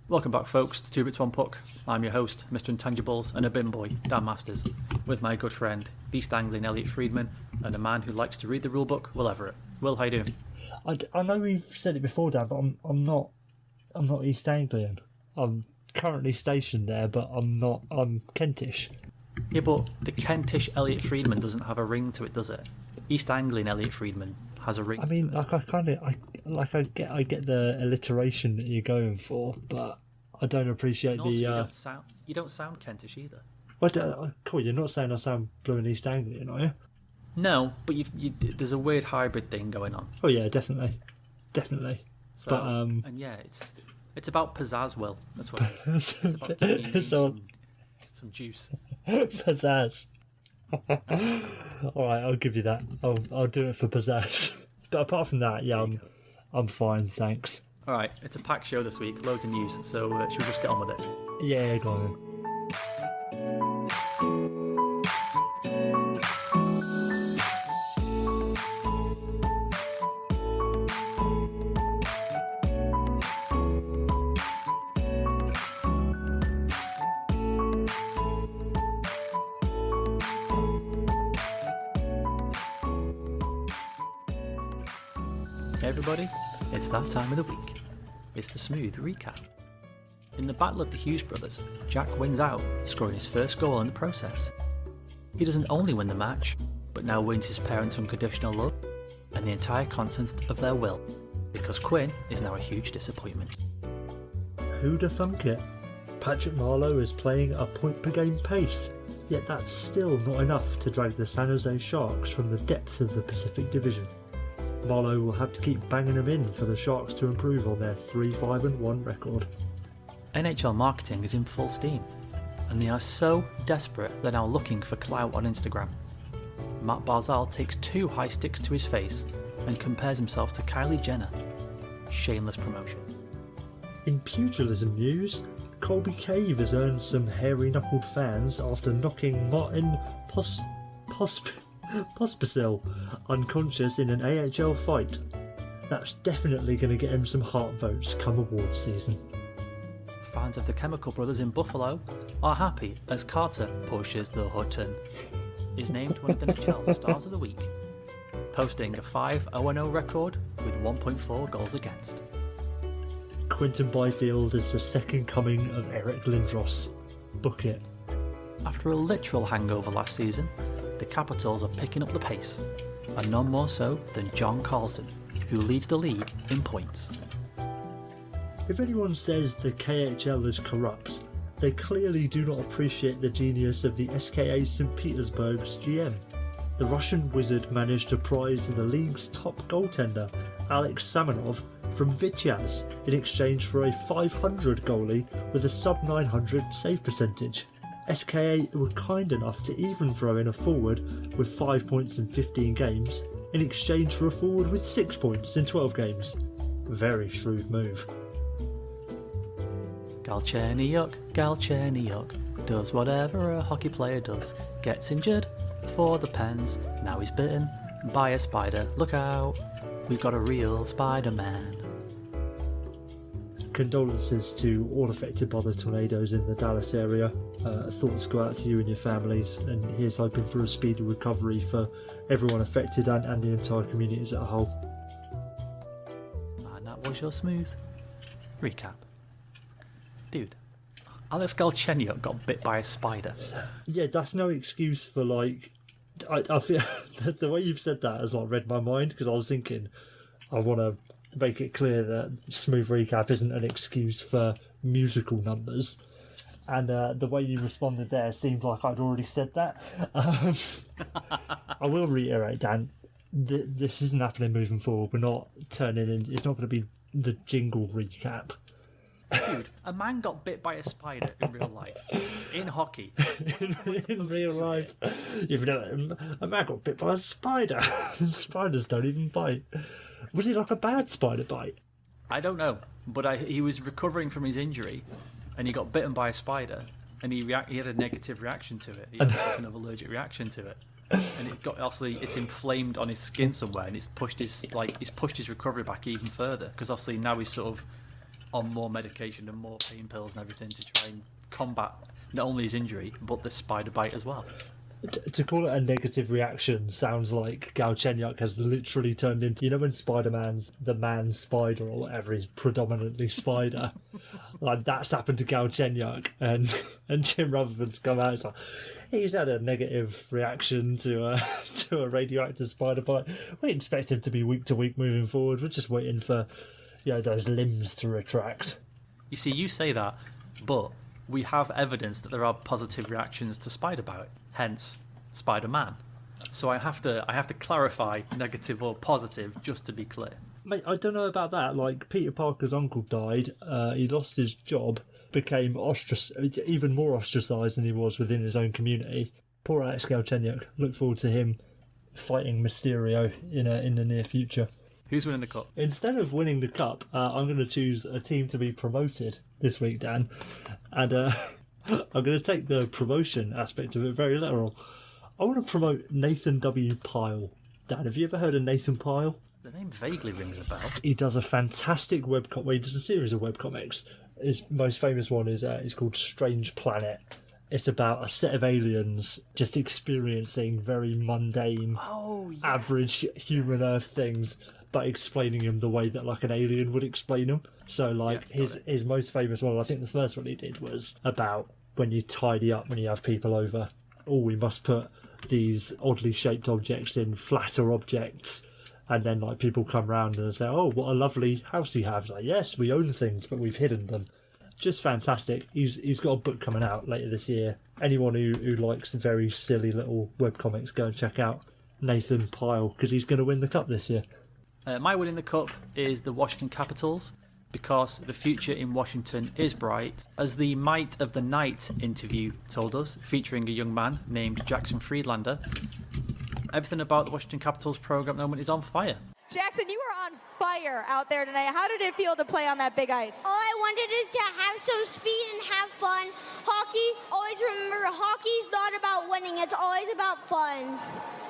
Welcome back, folks, to Two Brits One Puck. I'm your host, Mr. Intangibles, and a bin boy, Dan Masters, with my good friend, East Anglian Elliot Friedman, and a man who likes to read the rulebook, Will Everett. Will, how you doing? I know we've said it before, Dan, but I'm not East Anglian. I'm currently stationed there, but I'm Kentish. Yeah, but the Kentish Elliot Friedman doesn't have a ring to it, does it? East Anglian Elliot Friedman has a ring. I mean, to it. I get the alliteration that you're going for, but I don't appreciate Also, the. You don't sound Kentish either. Cool, you're not saying I sound blue and East Anglian, are you? No, but there's a weird hybrid thing going on. Oh yeah, definitely. So, But and yeah, it's about pizzazz, Will. That's what it is. It's about giving your name some juice. Pizzazz. All right, I'll give you that. I'll do it for pizzazz. But apart from that, yeah, I'm fine, thanks. All right, it's a packed show this week, loads of news. So should we just get on with it? Yeah, go on. Hey everybody, it's that time of the week. It's the smooth recap. In the Battle of the Hughes brothers, Jack wins out, scoring his first goal in the process. He doesn't only win the match, but now wins his parents' unconditional love and the entire content of their will, because Quinn is now a huge disappointment. Who'd have thunk it? Patrick Marlowe is playing a point per game pace, yet that's still not enough to drag the San Jose Sharks from the depths of the Pacific Division. Marlowe will have to keep banging them in for the Sharks to improve on their 3-5-1 record. NHL marketing is in full steam, and they are so desperate they're now looking for clout on Instagram. Matt Barzal takes 2 high sticks to his face and compares himself to Kylie Jenner. Shameless promotion. In pugilism news, Colby Cave has earned some hairy-knuckled fans after knocking Martin Pospisil unconscious in an AHL fight. That's definitely going to get him some heart votes come awards season. Fans of the Chemical Brothers in Buffalo are happy as Carter pushes the Hutton. Is named one of the NHL's Stars of the Week, posting a 5-0-0 record with 1.4 goals against. Quinton Byfield is the second coming of Eric Lindros. Book it. After a literal hangover last season, the Capitals are picking up the pace, and none more so than John Carlson, who leads the league in points. If anyone says the KHL is corrupt, they clearly do not appreciate the genius of the SKA St. Petersburg's GM. The Russian wizard managed to prize the league's top goaltender, Alex Samanov, from Vityaz in exchange for a 500 goalie with a sub-900 save percentage. SKA were kind enough to even throw in a forward with 5 points in 15 games in exchange for a forward with 6 points in 12 games. Very shrewd move. Galchenyuk does whatever a hockey player does. Gets injured for the Pens. Now he's bitten by a spider. Look out, we've got a real Spider-Man. Condolences to all affected by the tornadoes in the Dallas area. Thoughts go out to you and your families, and here's hoping for a speedy recovery for everyone affected and the entire community as a whole. And that was your smooth recap. Dude, Alex Galchenyuk got bit by a spider. Yeah, that's no excuse for, like... I feel the way you've said that has like read my mind, because I was thinking I want to make it clear that smooth recap isn't an excuse for musical numbers, and the way you responded there seemed like I'd already said that. I will reiterate, Dan, this isn't happening moving forward. We're not turning in, it's not going to be the jingle recap. Dude, a man got bit by a spider in real life. In hockey. in real life. You've never, a man got bit by a spider. Spiders don't even bite. Was it like a bad spider bite? I don't know, but he was recovering from his injury, and he got bitten by a spider, and he had a negative reaction to it. He had like an allergic reaction to it, and it got it's inflamed on his skin somewhere, and it's pushed his recovery back even further, because obviously now he's sort of on more medication and more pain pills and everything to try and combat not only his injury, but the spider bite as well. To call it a negative reaction sounds like Galchenyuk has literally turned into, you know, when Spider-Man's the man spider or whatever is predominantly spider. Like, that's happened to Galchenyuk, and Jim Rutherford's come out and like, he's had a negative reaction to a radioactive spider bite. We expect him to be week to week moving forward. We're just waiting for, you know, those limbs to retract. You see, you say that, but we have evidence that there are positive reactions to spider bite, hence Spider-Man. So I have to clarify negative or positive just to be clear. Mate, I don't know about that. Like, Peter Parker's uncle died, he lost his job, became even more ostracised than he was within his own community. Poor Alex Galchenyuk. Look forward to him fighting Mysterio in the near future. Who's winning the cup? Instead of winning the cup, I'm going to choose a team to be promoted this week, Dan. And I'm going to take the promotion aspect of it very literal. I want to promote Nathan W. Pyle. Dan, have you ever heard of Nathan Pyle? The name vaguely rings a bell. He does a fantastic webcomic. Well, he does a series of webcomics. His most famous one is called Strange Planet. It's about a set of aliens just experiencing very mundane, average human Earth things, but explaining them the way that like an alien would explain them. So like his most famous one, I think the first one he did was about when you tidy up when you have people over. Oh, we must put these oddly shaped objects in flatter objects. And then like people come round and say, oh, what a lovely house you have. It's like, yes, we own things, but we've hidden them. Just fantastic. He's got a book coming out later this year. Anyone who likes very silly little webcomics, go and check out Nathan Pyle, because he's going to win the cup this year. My winning the cup is the Washington Capitals, because the future in Washington is bright. As the Might of the Night interview told us, featuring a young man named Jackson Friedlander, everything about the Washington Capitals program at the moment is on fire. Jackson, you were on fire out there tonight. How did it feel to play on that big ice? All I wanted is to have some speed and have fun. Hockey, always remember, hockey's not about winning. It's always about fun.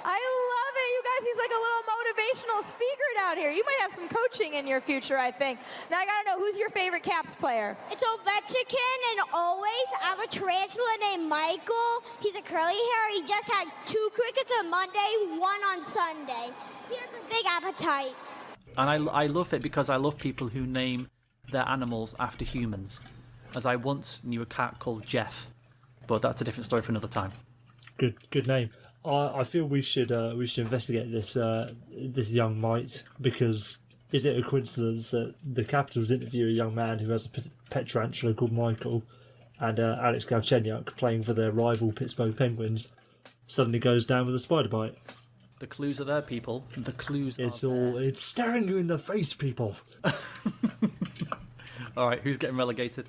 I love it. You guys, he's like a little motivational speaker down here. You might have some coaching in your future, I think. Now, I got to know, who's your favorite Caps player? It's Ovechkin, and always I have a tarantula named Michael. He's a curly hair. He just had 2 crickets on Monday, 1 on Sunday. He has a big appetite. And I love it because I love people who name their animals after humans. As I once knew a cat called Jeff, but that's a different story for another time. Good name. I feel we should investigate this young mite, because is it a coincidence that the Capitals interview a young man who has a pet tarantula called Michael, and Alex Galchenyuk, playing for their rival Pittsburgh Penguins, suddenly goes down with a spider bite? The clues are there, people. The clues it's are all there. It's staring you in the face, people. All right, who's getting relegated?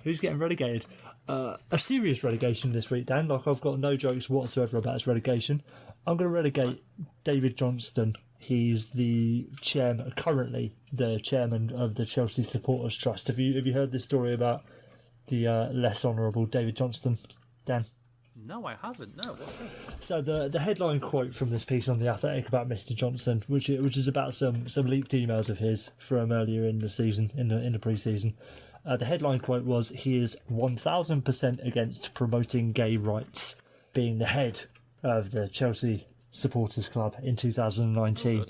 Who's getting relegated? A serious relegation this week, Dan. Like, I've got no jokes whatsoever about his relegation. I'm going to relegate David Johnston. He's the chairman, currently the chairman of the Chelsea Supporters Trust. Have you heard this story about the less honourable David Johnston, Dan? No, I haven't. No, what's that? So the headline quote from this piece on The Athletic about Mr. Johnson, which is about some leaked emails of his from earlier in the season, in the pre-season. The headline quote was, "He is 1000% against promoting gay rights," being the head of the Chelsea Supporters Club in 2019. Oh,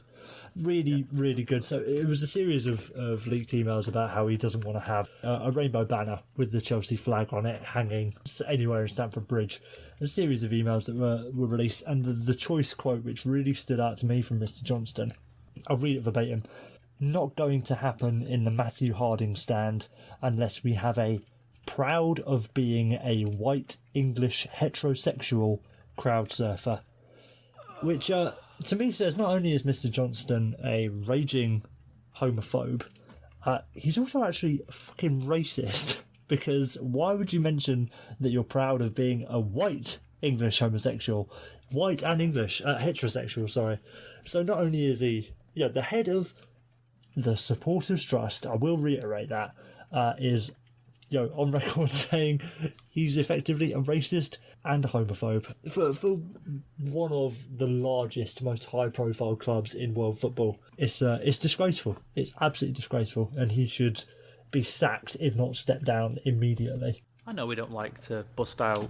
really good. So it was a series of leaked emails about how he doesn't want to have a rainbow banner with the Chelsea flag on it hanging anywhere in Stamford Bridge. A series of emails that were released, and the choice quote which really stood out to me from Mr. Johnston, I'll read it verbatim: "Not going to happen in the Matthew Harding stand unless we have a proud of being a white English heterosexual crowd surfer." Which to me says not only is Mr. Johnston a raging homophobe, he's also actually fucking racist. Because why would you mention that you're proud of being a white English homosexual? White and English, heterosexual, sorry. So not only is he the head of the Supporters Trust, I will reiterate that, is on record saying he's effectively a racist and a homophobe for one of the largest, most high-profile clubs in world football. It's disgraceful. It's absolutely disgraceful, and he should be sacked, if not stepped down immediately. I know we don't like to bust out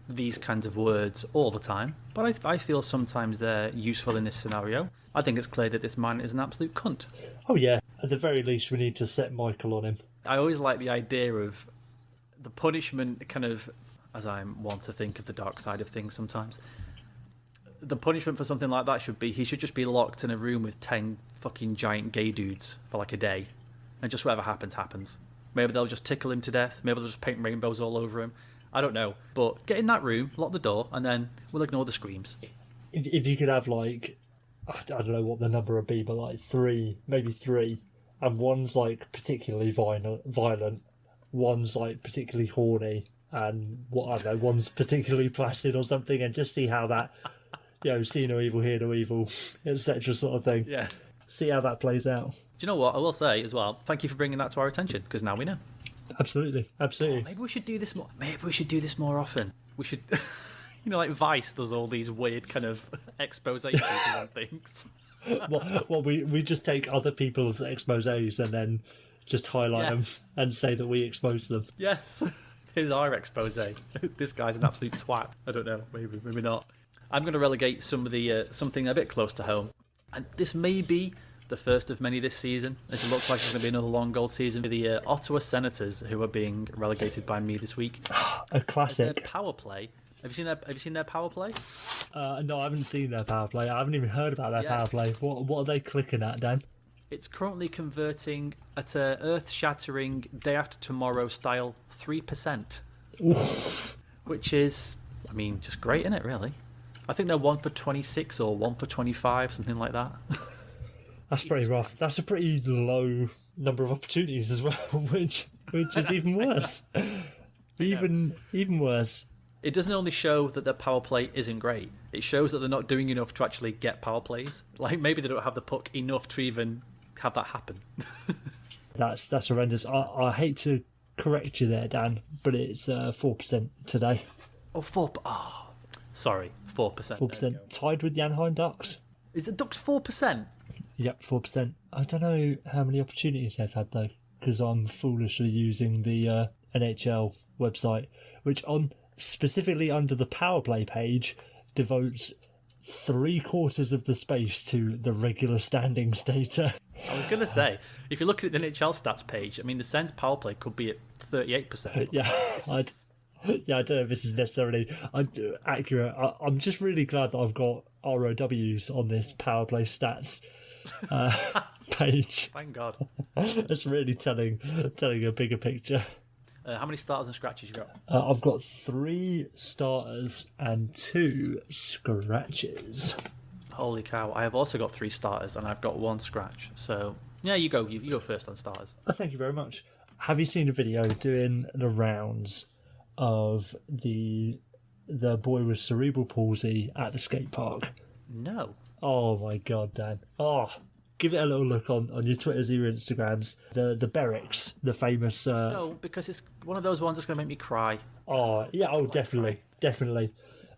these kinds of words all the time, but I feel sometimes they're useful in this scenario. I think it's clear that this man is an absolute cunt. Oh yeah, at the very least we need to set Michael on him. I always like the idea of the punishment, kind of, as I want to think of the dark side of things sometimes. The punishment for something like that should be he should just be locked in a room with 10 fucking giant gay dudes for like a day, and just whatever happens, happens. Maybe they'll just tickle him to death. Maybe they'll just paint rainbows all over him. I don't know. But get in that room, lock the door, and then we'll ignore the screams. If you could have, like, I don't know what the number would be, but like maybe three, and one's like particularly violent, one's like particularly horny, and I don't know, one's particularly placid or something, and just see how that, see no evil, hear no evil, etc. sort of thing. Yeah. See how that plays out. Do you know what I will say as well? Thank you for bringing that to our attention, because now we know. Absolutely. Maybe we should do this more. Maybe we should do this more often. We should, like Vice does all these weird kind of expose pieces and things. Well, we just take other people's exposés and then just highlight them and say that we exposed them. Yes, here's our expose. This guy's an absolute twat. I don't know. Maybe not. I'm going to relegate some of the something a bit close to home, and this may be the first of many this season. It looks like it's going to be another long goal season for the Ottawa Senators, who are being relegated by me this week. A classic. Their power play. Have you seen their power play? No, I haven't seen their power play. I haven't even heard about their power play. What are they clicking at, Dan? It's currently converting at a earth-shattering day after tomorrow style 3%, which is, just great, isn't it? Really. I think they're 1 for 26 or 1 for 25, something like that. That's pretty rough. That's a pretty low number of opportunities as well, which is even worse. Even worse. It doesn't only show that their power play isn't great, it shows that they're not doing enough to actually get power plays. Like, maybe they don't have the puck enough to even have that happen. That's horrendous. I hate to correct you there, Dan, but it's 4% today. Sorry, 4%. 4%. Tied with the Anaheim Ducks. Is the Ducks 4%? Yep, 4%. I don't know how many opportunities they've had, though, because I'm foolishly using the NHL website, which specifically under the power play page devotes 3/4 of the space to the regular standings data. I was going to say, if you look at the NHL stats page, the Sens power play could be at 38%. Yeah, I don't know if this is necessarily accurate. I'm just really glad that I've got ROWs on this power play stats page. Thank God. It's really telling a bigger picture. How many starters and scratches you got? I've got 3 starters and 2 scratches. Holy cow! I have also got 3 starters and I've got 1 scratch. So yeah, you go. You go first on starters. Thank you very much. Have you seen a video doing the rounds of the boy with cerebral palsy at the skate park? No. Oh my God, Dan. Oh, give it a little look on your Twitters or your Instagrams. The Berrics, the famous... No, because it's one of those ones that's going to make me cry. Oh, yeah, definitely.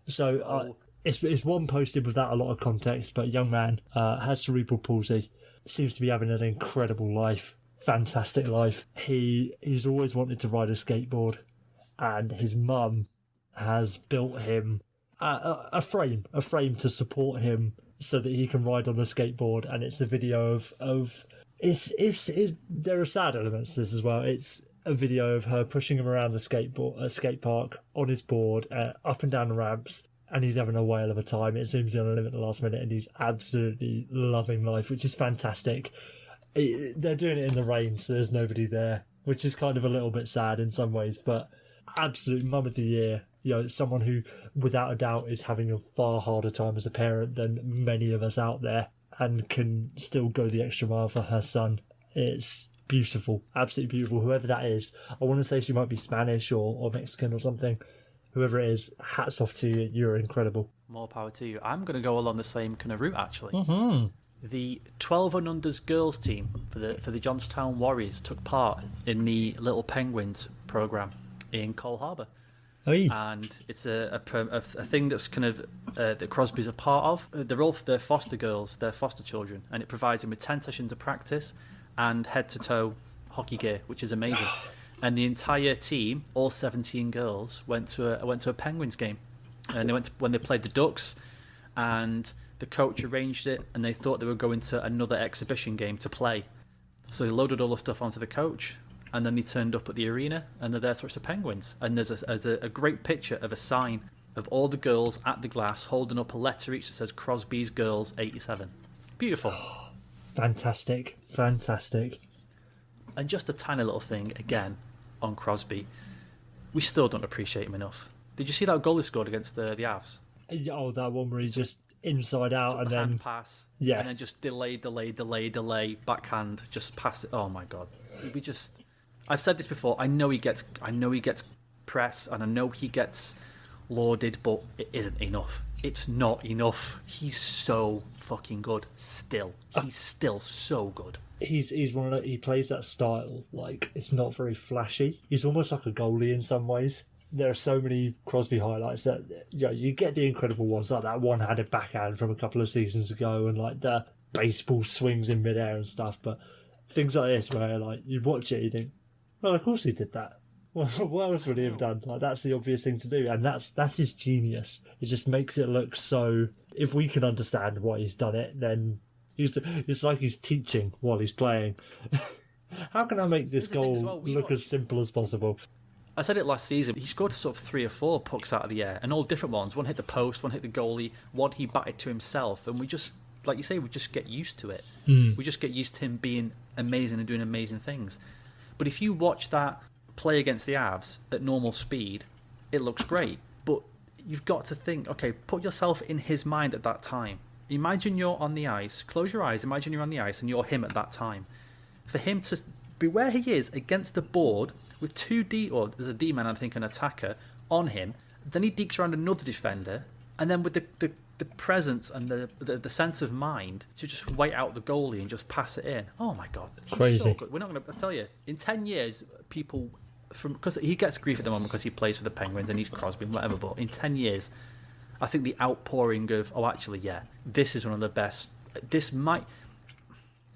So it's one posted without a lot of context, but a young man has cerebral palsy, seems to be having an incredible life, fantastic life. He's always wanted to ride a skateboard, and his mum has built him a frame to support him so that he can ride on a skateboard. And it's a video of there are sad elements to this as well. It's a video of her pushing him around the skate park on his board, up and down the ramps, and he's having a whale of a time. It seems he's on a limit at the last minute, and he's absolutely loving life, which is fantastic. They're doing it in the rain, so there's nobody there, which is kind of a little bit sad in some ways, but absolute mum of the year. Someone who, without a doubt, is having a far harder time as a parent than many of us out there, and can still go the extra mile for her son. It's beautiful, absolutely beautiful. Whoever that is, I want to say she might be Spanish or Mexican or something. Whoever it is, hats off to you. You're incredible. More power to you. I'm going to go along the same kind of route, actually. Mm-hmm. The 12 and unders girls team for the Johnstown Warriors took part in the Little Penguins program in Cole Harbour. And it's a thing that's kind of that Crosby's a part of. They're foster girls, they're foster children, and it provides them with 10 sessions of practice and head-to-toe hockey gear, which is amazing. And the entire team, all 17 girls, went to a Penguins game, and they went when they played the Ducks, and the coach arranged it, and they thought they were going to another exhibition game to play, so they loaded all the stuff onto the coach, and then they turned up at the arena, and they're there to watch the Penguins. And there's a great picture of a sign of all the girls at the glass holding up a letter each that says Crosby's Girls 87. Beautiful. Fantastic. And just a tiny little thing again on Crosby, we still don't appreciate him enough. Did you see that goal he scored against the Avs? Oh, that one where he just inside out and then hand pass, and then just delay, backhand, just pass it. Oh my god, I've said this before. I know he gets press, and I know he gets lauded, but it isn't enough. It's not enough. He's so fucking good. He's still so good. He's one of he plays that style, like, it's not very flashy. He's almost like a goalie in some ways. There are so many Crosby highlights that you get the incredible ones, like that one-handed backhand from a couple of seasons ago, and like the baseball swings in midair and stuff. But things like this, where like you watch it, you think, well, of course he did that. What else would he have done? Like, that's the obvious thing to do, and that's his genius. It just makes it look so. If we can understand why he's done it, then it's like he's teaching while he's playing. How can I make this goal look as simple as possible? I said it last season. He scored sort of 3 or 4 pucks out of the air, and all different ones. One hit the post, one hit the goalie, one he batted to himself, and we just, like you say, we just get used to it. We just get used to him being amazing and doing amazing things. But if you watch that play against the Avs at normal speed, it looks great. But you've got to think, okay, put yourself in his mind at that time. Imagine you're on the ice. Close your eyes. Imagine you're on the ice and you're him at that time. For him to be where he is against the board with there's a D-man, I think, an attacker on him. Then he dekes around another defender, and then with the presence and the sense of mind to just wait out the goalie and just pass it in. Oh my god, crazy! So good. We're not going to. I tell you, in 10 years, people because he gets grief at the moment because he plays for the Penguins and he's Crosby and whatever. But in 10 years, I think the outpouring of this is one of the best.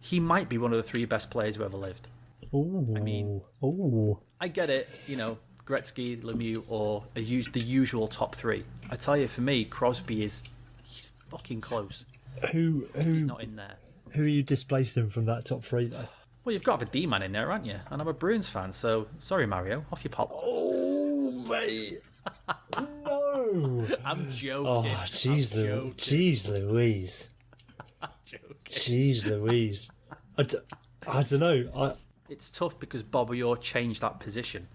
He might be one of the 3 best players who ever lived. Ooh. I mean, I get it, Gretzky, Lemieux, or the usual top 3. I tell you, for me, Crosby he's fucking close. He's not in there. Who are you displacing from that top 3 though? Well, you've got to have a D-man in there, aren't you? And I'm a Bruins fan, so sorry, Mario, off you pop. Oh, mate. No. I'm joking. Oh, jeez Louise. I'm joking. Jeez Louise. I don't know. It's tough because Bobby Orr changed that position.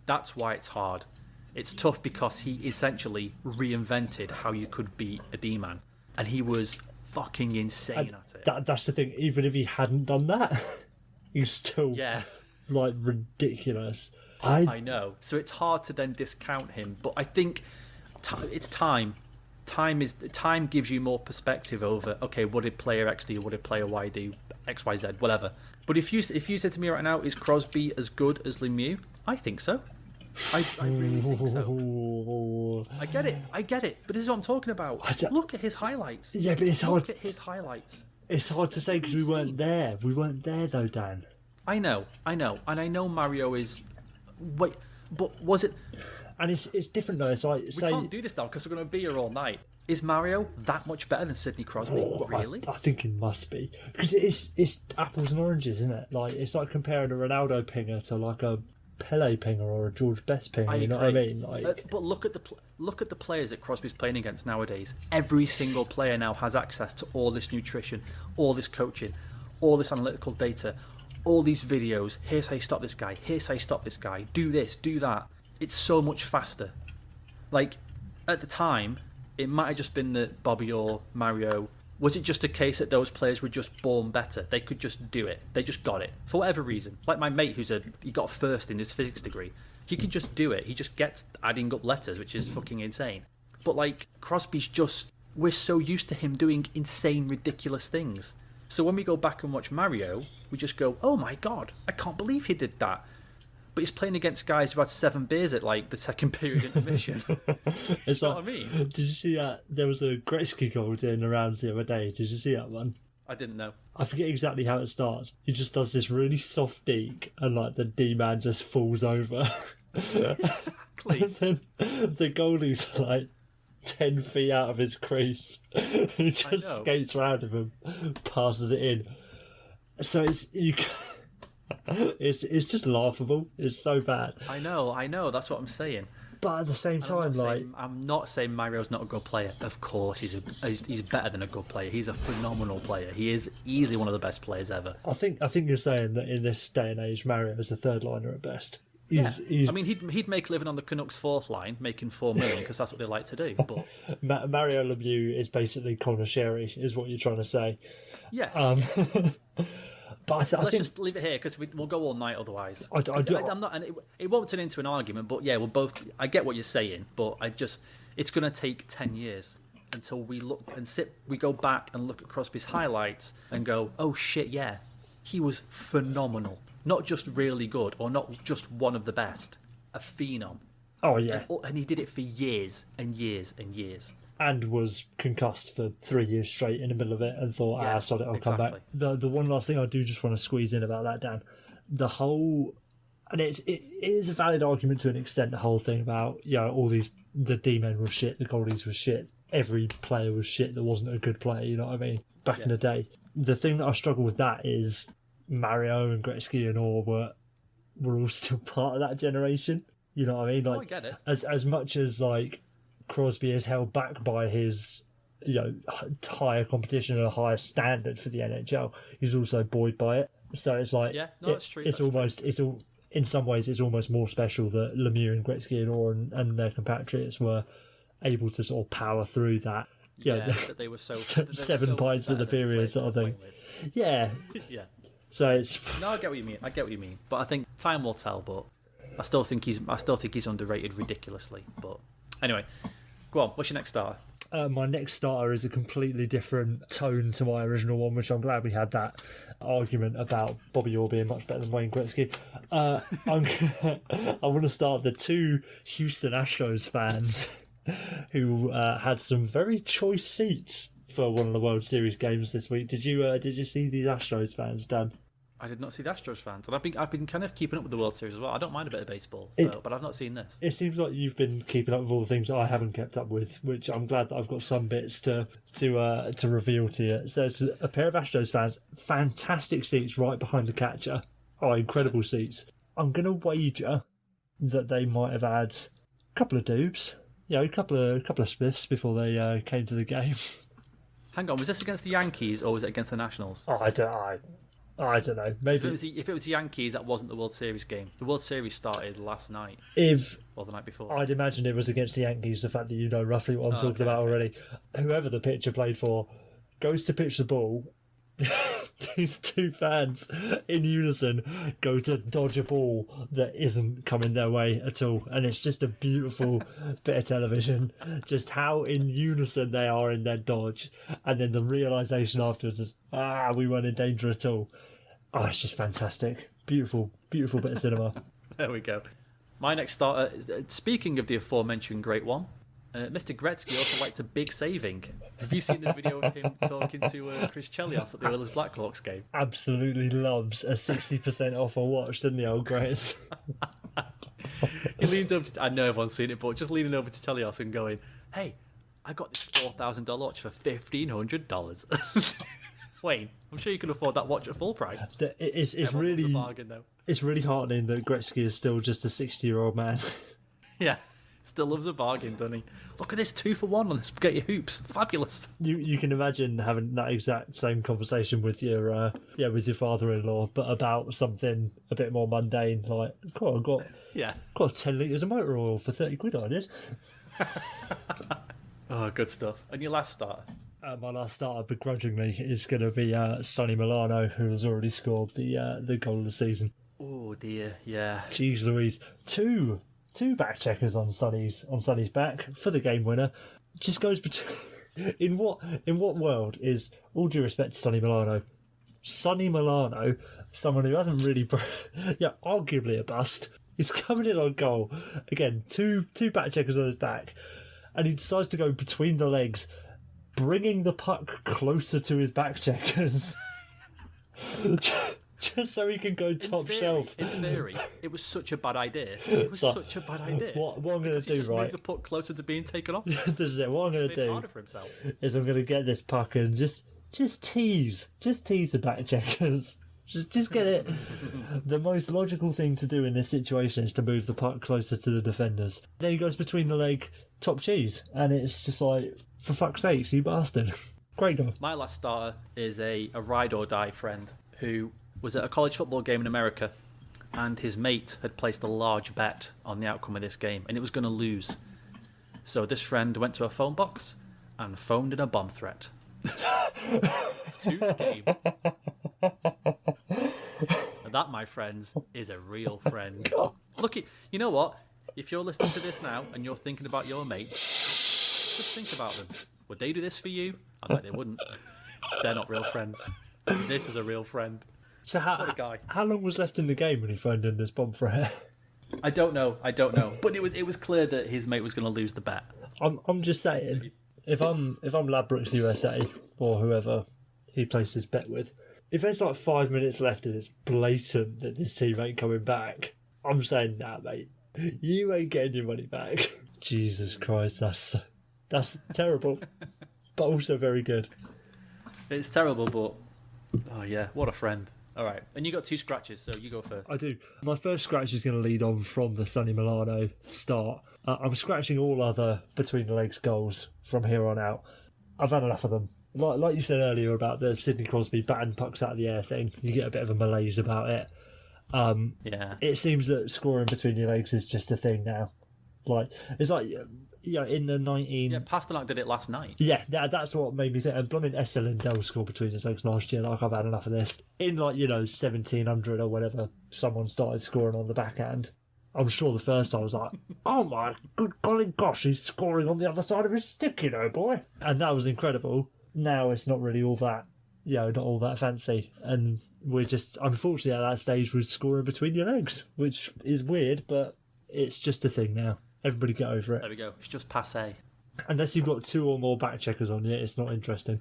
That's why it's hard. It's tough because he essentially reinvented how you could be a D-man. And he was fucking insane at it. That's the thing. Even if he hadn't done that, he's still like ridiculous. I know. So it's hard to then discount him. But I think it's time. Time gives you more perspective over, okay, what did player X do? What did player Y do? X, Y, Z, whatever. But if you said to me right now, is Crosby as good as Lemieux? I think so. I really think so. I get it. But this is what I'm talking about. Look at his highlights. Yeah, but it's hard. Look at his highlights. It's hard to say because we weren't there. We weren't there though, Dan. I know. And I know Mario is... Wait, but was it... And it's different though. It's like... We can't do this now because we're going to be here all night. Is Mario that much better than Sidney Crosby? Really? I think it must be. Because it's apples and oranges, isn't it? Like, it's like comparing a Ronaldo pinger to like a Pele pinger or a George Best pinger. You know what I mean? Like, but look at the players that Crosby's playing against nowadays. Every single player now has access to all this nutrition, all this coaching, all this analytical data, all these videos. Here's how you stop this guy. Here's how you stop this guy. Do this, do that. It's so much faster. Like, at the time, it might have just been that Bobby or Mario... Was it just a case that those players were just born better? They could just do it. They just got it. For whatever reason. Like my mate he got a first in his physics degree. He could just do it. He just gets adding up letters, which is fucking insane. But like, Crosby's just... We're so used to him doing insane, ridiculous things. So when we go back and watch Mario, we just go, oh my god, I can't believe he did that. But he's playing against guys who had 7 beers at like the second period intermission. It's you like, know what I mean? Did you see that? There was a Gretzky goal doing the rounds the other day. Did you see that one? I didn't know. I forget exactly how it starts. He just does this really soft deke, and like the D-man just falls over. Exactly. And then the goalie's like 10 feet out of his crease. He just skates around him and passes it in. So it's just laughable. It's so bad. I know. That's what I'm saying. But at the same time, I'm not saying Mario's not a good player. Of course, he's better than a good player. He's a phenomenal player. He is easily one of the best players ever. I think you're saying that in this day and age, Mario is a third liner at best. I mean, he'd make a living on the Canucks fourth line, making $4 million because that's what they like to do. But Mario Lemieux is basically Conor Sherry, is what you're trying to say. Yes. But let's just leave it here because we'll go all night otherwise. I'm not, and it won't turn into an argument. But yeah, I get what you're saying, but it's going to take 10 years until we go back and look at Crosby's highlights and go, oh shit, yeah, he was phenomenal. Not just really good, or not just one of the best, a phenom. Oh yeah, and he did it for years and years and years. And was concussed for 3 years straight in the middle of it and thought, sod it, I'll come back. The one last thing I do just want to squeeze in about that, Dan, and it is a valid argument to an extent, the whole thing about, all the D-men were shit, the goalies were shit, every player was shit that wasn't a good player, you know what I mean, back in the day. The thing that I struggle with that is Mario and Gretzky and all were all still part of that generation, you know what I mean? Like, I get it. As much as, like, Crosby is held back by his, higher competition and a higher standard for the NHL. He's also buoyed by it. So it's like, that's true. In some ways, it's almost more special that Lemieux and Gretzky and Orr and their compatriots were able to sort of power through that. That they were so 7 pints at the period sort of thing. Yeah. Yeah. So it's. No, I get what you mean. But I think time will tell. But I still think he's underrated ridiculously. But anyway. Go on, what's your next starter? My next starter is a completely different tone to my original one, which I'm glad we had that argument about Bobby Orr being much better than Wayne Gretzky. I want to start the 2 Houston Astros fans who had some very choice seats for one of the World Series games this week. Did you see these Astros fans, Dan? I did not see the Astros fans, and I've been kind of keeping up with the World Series as well. I don't mind a bit of baseball, but I've not seen this. It seems like you've been keeping up with all the things that I haven't kept up with, which I'm glad that I've got some bits to reveal to you. So it's a pair of Astros fans, fantastic seats right behind the catcher. Oh, incredible seats. I'm going to wager that they might have had a couple of doobs, a couple of spliffs before they came to the game. Hang on, was this against the Yankees or was it against the Nationals? Oh, I don't know. Maybe if it was the Yankees, that wasn't the World Series game. The World Series started last night. Or the night before. I'd imagine it was against the Yankees. The fact that you know roughly what I'm talking about already. Whoever the pitcher played for goes to pitch the ball. These 2 fans in unison go to dodge a ball that isn't coming their way at all, and it's just a beautiful bit of television. Just how in unison they are in their dodge, and then the realization afterwards is, we weren't in danger at all. Oh, it's just fantastic. Beautiful, beautiful bit of cinema. There we go. My next starter, speaking of the aforementioned great one, Mr. Gretzky also liked a big saving. Have you seen the video of him talking to Chris Chelios at the Oilers Blackhawks game? Absolutely loves a 60% off a watch, doesn't he, old Grace? He leans over I know everyone's seen it, but just leaning over to Chelios and going, hey, I got this $4,000 watch for $1,500. Wayne, I'm sure you can afford that watch at full price. It's really a bargain, though. It's really heartening that Gretzky is still just a 60-year-old man. Yeah. Still loves a bargain, doesn't he? Look at this 2-for-1 on the spaghetti hoops. Fabulous. You can imagine having that exact same conversation with your father-in-law, but about something a bit more mundane, like, God, I got 10 litres of motor oil for 30 quid, I did. Oh, good stuff. And your last starter? My last starter, begrudgingly, is going to be Sonny Milano, who has already scored the goal of the season. Oh dear, yeah. Jeez Louise. Two back checkers on Sonny's back for the game winner. Just goes between. In what world is, all due respect to Sonny Milano, someone who hasn't really, arguably a bust, is coming in on goal again. Two back checkers on his back, and he decides to go between the legs bringing the puck closer to his back checkers. Just so he can go top shelf. In theory, it was such a bad idea. It was such a bad idea. What I'm going to do, just right? Move the puck closer to being taken off. This is it. What I'm going to do harder for himself. is I'm going to get this puck and just tease the back checkers. Just get it. The most logical thing to do in this situation is to move the puck closer to the defenders. Then he goes between the leg, top cheese, and it's just like, for fuck's sakes, you bastard. Great goal. My last starter is a ride or die friend who was at a college football game in America, and his mate had placed a large bet on the outcome of this game, and it was going to lose. So this friend went to a phone box and phoned in a bomb threat to the game. And that, my friends, is a real friend. Look, you know what? If you're listening to this now and you're thinking about your mate, just think about them. Would they do this for you? I bet they wouldn't. They're not real friends. This is a real friend. So how long was left in the game when he phoned in this bomb threat? I don't know. But it was clear that his mate was going to lose the bet. I'm just saying, if I'm Ladbrokes USA or whoever he placed his bet with, if there's like 5 minutes left and it's blatant that this team ain't coming back, I'm saying, nah, mate, you ain't getting your money back. Jesus Christ, that's terrible, but also very good. It's terrible, but oh yeah, what a friend. All right, and you got 2 scratches, so you go first. I do. My first scratch is going to lead on from the Sonny Milano start. I'm scratching all other between the legs goals from here on out. I've had enough of them. Like you said earlier about the Sidney Crosby batting pucks out of the air thing, you get a bit of a malaise about it. Yeah. It seems that scoring between your legs is just a thing now. It's like in the 19... Yeah, Pasternak did it last night. Yeah, that's what made me think. And Blooming Essa Lindell scored between his legs last year. I've had enough of this. In 1700 or whatever, someone started scoring on the backhand. I'm sure the first time I was like, oh my good golly gosh, he's scoring on the other side of his stick, boy. And that was incredible. Now it's not really all that, not all that fancy. And we're just, unfortunately, at that stage, we're scoring between your legs, which is weird, but it's just a thing now. Everybody get over it. There we go. It's just passé. Unless you've got 2 or more back checkers on you, it's not interesting.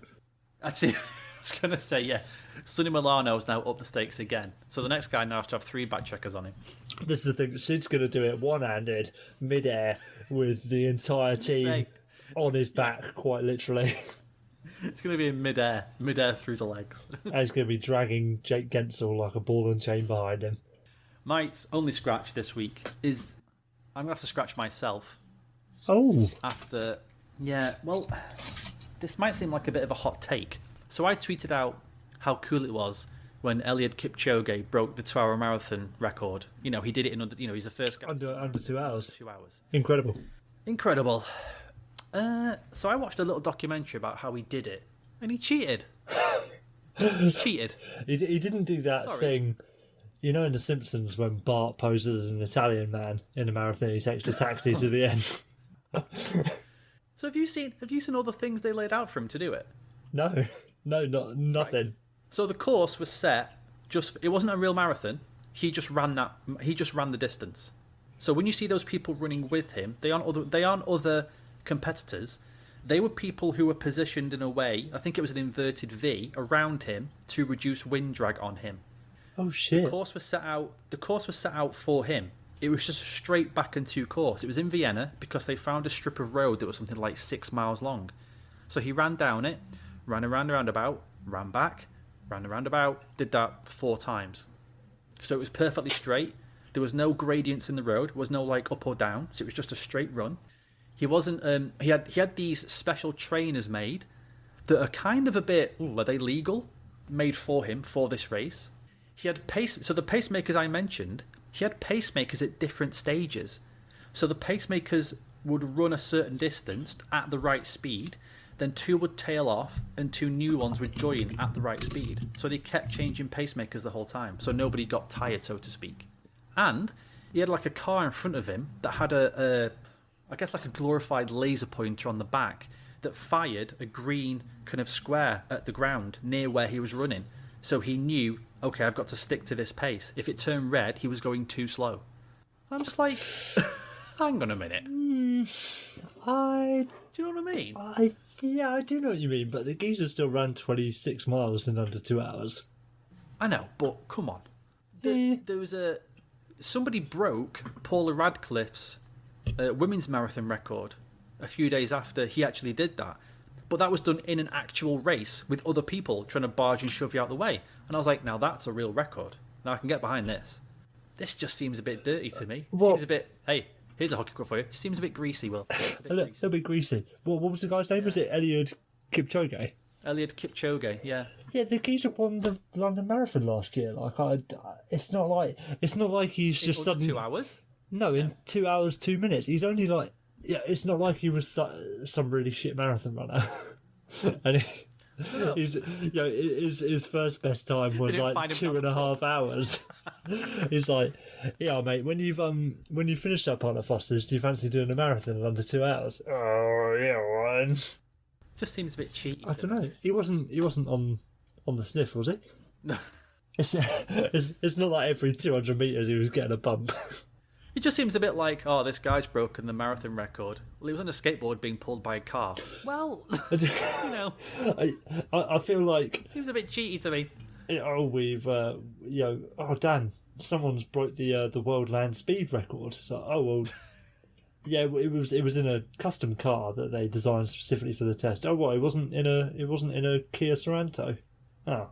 Actually, I was going to say, yeah, Sonny Milano is now up the stakes again. So the next guy now has to have 3 back checkers on him. This is the thing. Sid's going to do it one-handed, mid-air, with the entire team on his back, quite literally. It's going to be in mid-air through the legs. And he's going to be dragging Jake Gensel like a ball and chain behind him. My only scratch this week is I'm going to have to scratch myself. Oh. After, this might seem like a bit of a hot take. So I tweeted out how cool it was when Eliud Kipchoge broke the 2-hour marathon record. He did it in under, he's the first guy. Under 2 hours. 2 hours. Incredible. So I watched a little documentary about how he did it, and he cheated. He cheated. He didn't do that thing. In The Simpsons when Bart poses as an Italian man in a marathon, he takes the taxi to the end. So have you seen all the things they laid out for him to do it? No, nothing. Right. So the course was set it wasn't a real marathon. He just ran the distance. So when you see those people running with him, they aren't other competitors. They were people who were positioned in a way, I think it was an inverted V, around him to reduce wind drag on him. Oh shit! The course was set out for him. It was just a straight back and 2 course. It was in Vienna because they found a strip of road that was something like 6 miles long. So he ran down it, ran around the roundabout, ran back, ran the roundabout, did that 4 times. So it was perfectly straight. There was no gradients in the road. There was no up or down. So it was just a straight run. He wasn't. He had these special trainers made that are kind of a bit. Are they legal? Made for him for this race. He had So the pacemakers I mentioned, he had pacemakers at different stages. So the pacemakers would run a certain distance at the right speed, then 2 would tail off, and 2 new ones would join at the right speed. So they kept changing pacemakers the whole time, so nobody got tired, so to speak. And he had a car in front of him that had a glorified laser pointer on the back that fired a green kind of square at the ground near where he was running. So he knew, okay, I've got to stick to this pace. If it turned red, he was going too slow. I'm just like, hang on a minute. Do you know what I mean? Yeah, I do know what you mean, but the geezer still ran 26 miles in under 2 hours. I know, but come on. Yeah. There was somebody broke Paula Radcliffe's women's marathon record a few days after he actually did that. But that was done in an actual race with other people trying to barge and shove you out the way. And I was like, now that's a real record. Now I can get behind this. This just seems a bit dirty to me. Seems a bit, hey, here's a hockey quote for you. It seems a bit greasy, Will. A little bit greasy. What was the guy's name? Was it Eliud Kipchoge? Eliud Kipchoge, yeah. Yeah, the geezer won the London Marathon last year. It's not like he's just suddenly 2 hours. No, in 2 hours 2 minutes. He's only like, yeah. It's not like he was some really shit marathon runner. And his first best time was like 2.5 hours. He's like, yeah, mate. When you finish up on a Foster's, do you fancy doing a marathon in under 2 hours? Oh yeah, Ryan. Just seems a bit cheeky. I don't know. He wasn't on the sniff, was he? No. It's not like every 200 metres he was getting a bump. It just seems a bit like, oh, this guy's broken the marathon record. Well, he was on a skateboard being pulled by a car. Well, you know. I feel like... It seems a bit cheaty to me. Dan, someone's broke the world land speed record. So, yeah, it was in a custom car that they designed specifically for the test. Oh, what? It wasn't in a Kia Sorento. Oh,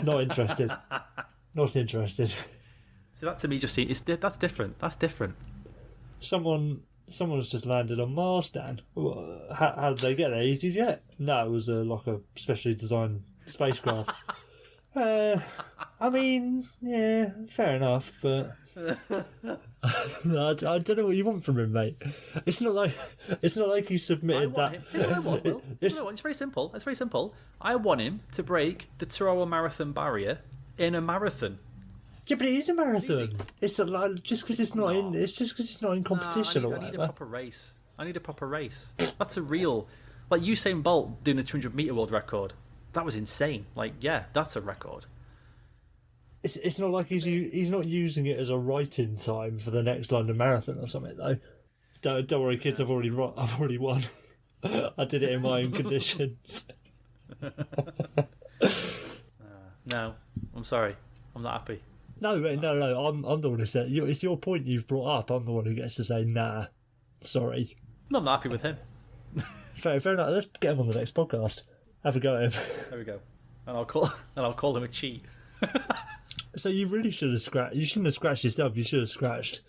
not interested. Not interested. So that to me just seems that's different. That's different. Someone's just landed on Mars, Dan. How did they get there? EasyJet? No, it was like a specially designed spacecraft. I mean, yeah, fair enough, but I don't know what you want from him, mate. It's not like he submitted that. It's very simple. It's very simple. I want him to break the 2 hour marathon barrier in a marathon. Yeah, but it is a marathon. It's just because it's not in. It's just because it's not in competition or whatever. I need a proper race. That's a real, like Usain Bolt doing the 200 meter world record. That was insane. Like, yeah, that's a record. It's not like he's not using it as a write-in time for the next London Marathon or something though. Don't worry, kids. I've already won. I did it in my own conditions. No, I'm sorry. I'm not happy. No. I'm the one who said it's your point you've brought up. I'm the one who gets to say nah. Sorry. No, I'm not happy with him. Fair enough. Let's get him on the next podcast. Have a go at him. There we go. And I'll call him a cheat. So you really should have scratched. You shouldn't have scratched yourself. You should have scratched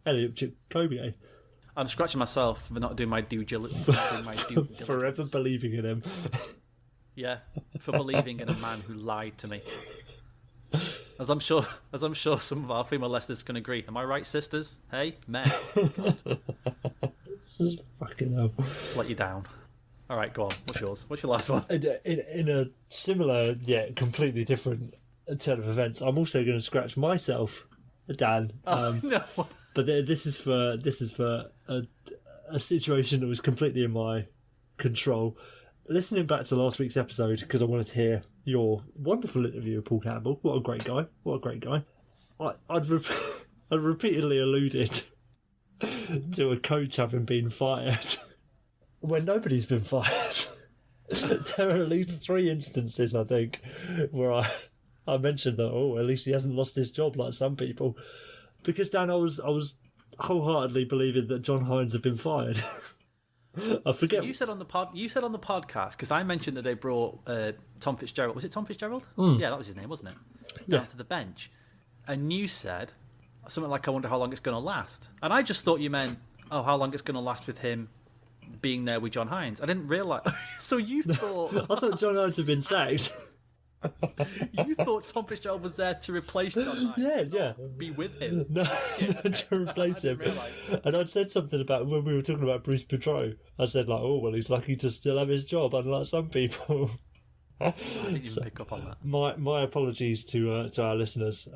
Eliud Kipchoge. I'm scratching myself for not doing my due diligence. Forever believing in him. Yeah, for believing in a man who lied to me. As I'm sure some of our female listeners can agree. Am I right, sisters? Hey, men. Fucking hell. Just let you down. All right, go on. What's yours? What's your last one? In a similar yet completely different turn of events, I'm also going to scratch myself, Dan. No. But this is for a situation that was completely in my control. Listening back to last week's episode, because I wanted to hear your wonderful interview with Paul Campbell. What a great guy. I'd repeatedly alluded to a coach having been fired when nobody's been fired. There are at least 3 instances, I think, where I mentioned that, at least he hasn't lost his job like some people. Because, Dan, I was wholeheartedly believing that John Hines had been fired. I forget. So you said on the podcast, because I mentioned that they brought Tom Fitzgerald. Was it Tom Fitzgerald? Yeah, that was his name, wasn't it? Down to the bench. And you said something like, I wonder how long it's going to last. And I just thought you meant, how long it's going to last with him being there with John Hines. I didn't realise. So you thought... I thought John Hines had been sacked. You thought Tom Fitzgerald was there to replace John Hines? Yeah. Be with him. No, to replace him. And I'd said something about when we were talking about Bruce Boudreau. I said he's lucky to still have his job, unlike some people. I didn't even pick up on that. My apologies to our listeners.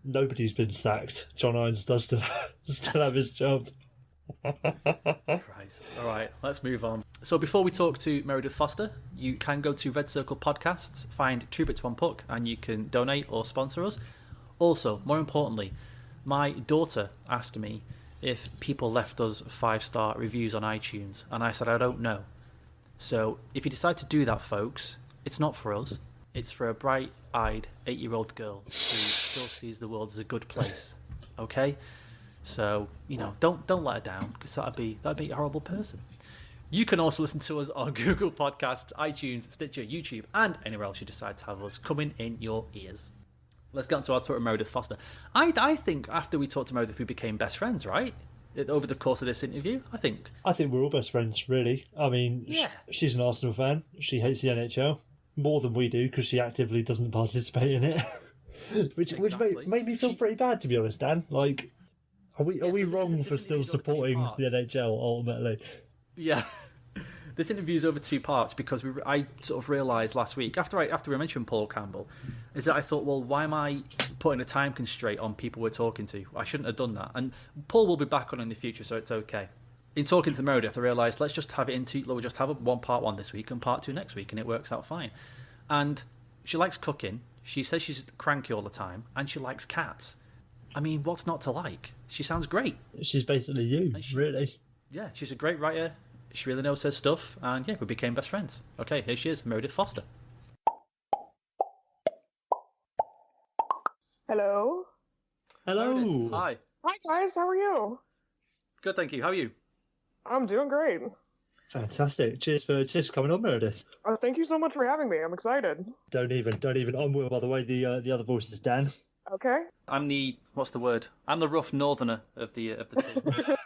Nobody's been sacked. John Hines does still have his job. Christ. All right, let's move on. So before we talk to Meredith Foster, you can go to Red Circle Podcasts, find 2 Brits 1 Puck, and you can donate or sponsor us. Also, more importantly, my daughter asked me if people left us 5-star reviews on iTunes, and I said I don't know. So if you decide to do that, folks, it's not for us. It's for a bright-eyed 8-year-old girl who still sees the world as a good place. Okay, so don't let her down, because that'd be a horrible person. You can also listen to us on Google Podcasts, iTunes, Stitcher, YouTube, and anywhere else you decide to have us coming in your ears. Let's get on to our talk with Meredith Foster. I think after we talked to Meredith, we became best friends, right? Over the course of this interview, I think we're all best friends, really. I mean, she's an Arsenal fan. She hates the NHL more than we do because she actively doesn't participate in it, which made me feel pretty bad, to be honest, Dan. Like, are we wrong for still supporting the NHL ultimately? Yeah. This interview is over 2 parts because I sort of realised last week, after we mentioned Paul Campbell, is that I thought, well, why am I putting a time constraint on people we're talking to? I shouldn't have done that. And Paul will be back on in the future, so it's okay. In talking to Meredith, I realised, let's just have it we'll just have part 1 this week and part 2 next week, and it works out fine. And she likes cooking. She says she's cranky all the time, and she likes cats. I mean, what's not to like? She sounds great. She's basically you, really. Yeah, she's a great writer. She really knows her stuff, and we became best friends. Okay, here she is, Meredith Foster. Hello. Hello. Meredith, hi. Hi guys, how are you? Good, thank you. How are you? I'm doing great. Fantastic. Cheers for coming on, Meredith. Thank you so much for having me. I'm excited. Don't even. I'm Will, by the way. The other voice is Dan. Okay. I'm the I'm the rough northerner of the team.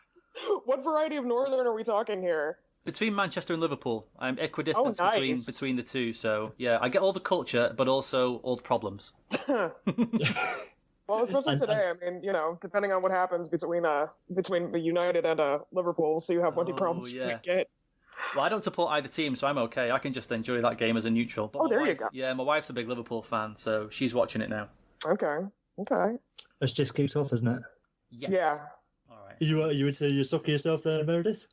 What variety of northern are we talking here? Between Manchester and Liverpool. I'm equidistant between the two, so yeah, I get all the culture, but also all the problems. Well, especially today. I mean, depending on what happens between the United and Liverpool, we'll see how many problems we get. Well, I don't support either team, so I'm okay. I can just enjoy that game as a neutral. But you go. Yeah, my wife's a big Liverpool fan, so she's watching it now. Okay. It's just kicked off, isn't it? Yes. Yeah. All right. You into your soccer yourself there, Meredith?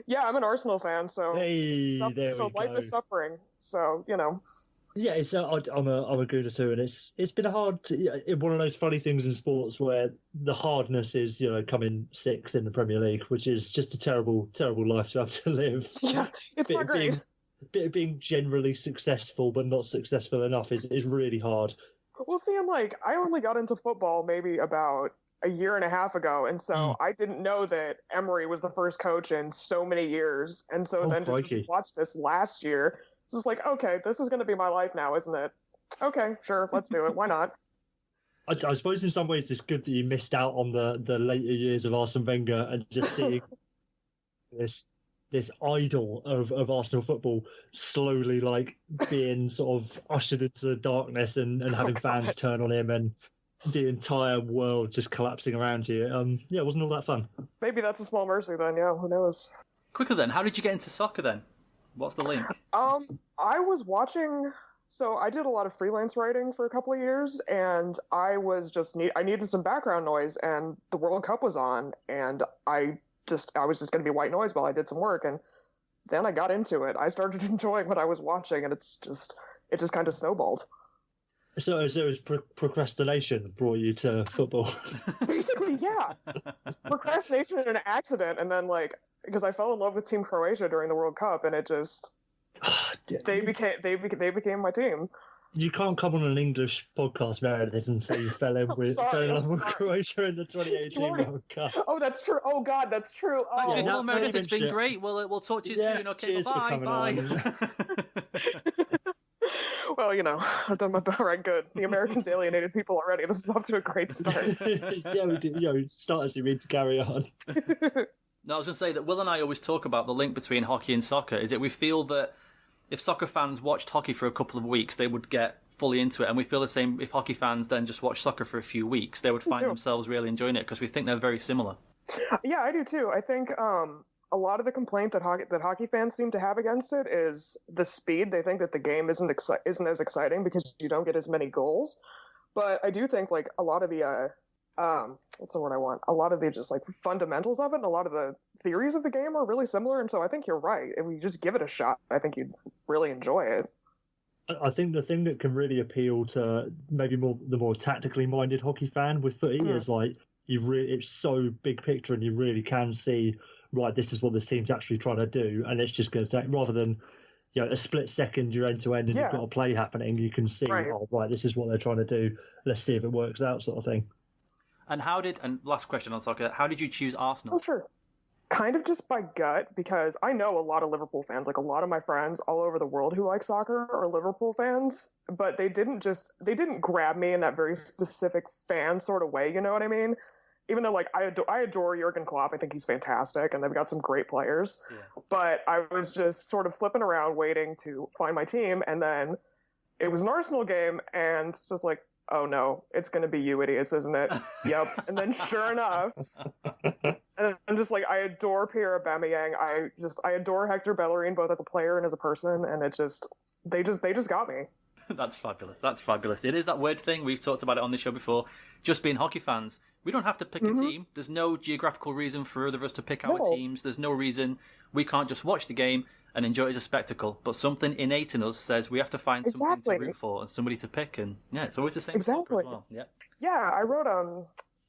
Yeah, I'm an Arsenal fan, so life is suffering. So Yeah, I'm a Gooner too, and it's been one of those funny things in sports where the hardness is coming 6th in the Premier League, which is just a terrible life to have to live. Yeah, it's not great. Being generally successful but not successful enough is really hard. Well, see, I only got into football maybe about a year and a half ago, and so I didn't know that Emery was the first coach in so many years, and so to just watch this last year, it's just like, okay, this is going to be my life now, isn't it? Okay, sure, let's do it. Why not? I suppose in some ways it's good that you missed out on the later years of Arsene Wenger and just seeing this idol of Arsenal football slowly being sort of ushered into the darkness and having fans turn on him and the entire world just collapsing around you. It wasn't all that fun. Maybe that's a small mercy then, yeah, who knows. Quickly then, how did you get into soccer then? What's the link? I was watching, so I did a lot of freelance writing for a couple of years, and I was I needed some background noise, and the World Cup was on, and I was just going to be white noise while I did some work, and then I got into it. I started enjoying what I was watching, and it just kind of snowballed. So it was procrastination brought you to football? Basically, yeah. Procrastination and an accident, and then because I fell in love with Team Croatia during the World Cup, and it just they became my team. You can't come on an English podcast, Meredith, and say you fell in love with Croatia in the 2018 World Cup. Oh, that's true. Oh God, that's true. Thanks for calling, Meredith. It's been great. We'll talk to you soon. Okay, bye. Well, I've done my part right good. The Americans alienated people already. This is off to a great start. Yeah, we did. Start as you mean to carry on. No, I was going to say that Will and I always talk about the link between hockey and soccer. Is that we feel that if soccer fans watched hockey for a couple of weeks, they would get fully into it. And we feel the same if hockey fans then just watch soccer for a few weeks, they would find themselves really enjoying it because we think they're very similar. Yeah, I do too. I think a lot of the complaint that hockey fans seem to have against it is the speed. They think that the game isn't as exciting because you don't get as many goals. But I do think a lot of the what's the word I want? A lot of the just fundamentals of it and a lot of the theories of the game are really similar. And so I think you're right. If you just give it a shot, I think you'd really enjoy it. I think the thing that can really appeal to maybe the more tactically minded hockey fan with footy is it's so big picture, and you really can see, right, this is what this team's actually trying to do, and it's just going to take, rather than a split second you're end to end and you've got a play happening, you can see, oh right, this is what they're trying to do. Let's see if it works out, sort of thing. And last question on soccer, how did you choose Arsenal? Oh, sure. Kind of just by gut, because I know a lot of Liverpool fans. Like, a lot of my friends all over the world who like soccer are Liverpool fans, but they didn't grab me in that very specific fan sort of way, you know what I mean? Even though, like, I adore Jurgen Klopp, I think he's fantastic, and they've got some great players. Yeah. But I was just sort of flipping around waiting to find my team, and then it was an Arsenal game, and just like, oh no, it's going to be you idiots, isn't it? Yep. And then sure enough, and I'm just like, I adore Pierre Aubameyang. I adore Hector Bellerin, both as a player and as a person. And it just, they just got me. That's fabulous. That's fabulous. It is that weird thing. We've talked about it on the show before. Just being hockey fans, we don't have to pick a team. There's no geographical reason for either of us to pick our teams. There's no reason we can't just watch the game and enjoy it as a spectacle. But something innate in us says we have to find something to root for and somebody to pick. And yeah, it's always the same as well. Yeah. Yeah, I wrote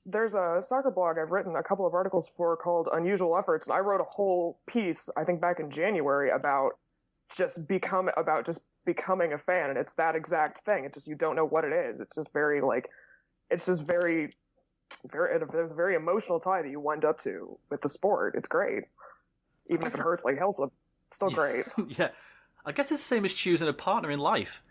there's a soccer blog I've written a couple of articles for called Unusual Efforts, and I wrote a whole piece, I think back in January, about just becoming a fan, and it's that exact thing. It's just, you don't know what it is. It's just very very a very emotional tie that you wind up to with the sport. It's great, even if it hurts like hell. So still great. Yeah, I guess it's the same as choosing a partner in life.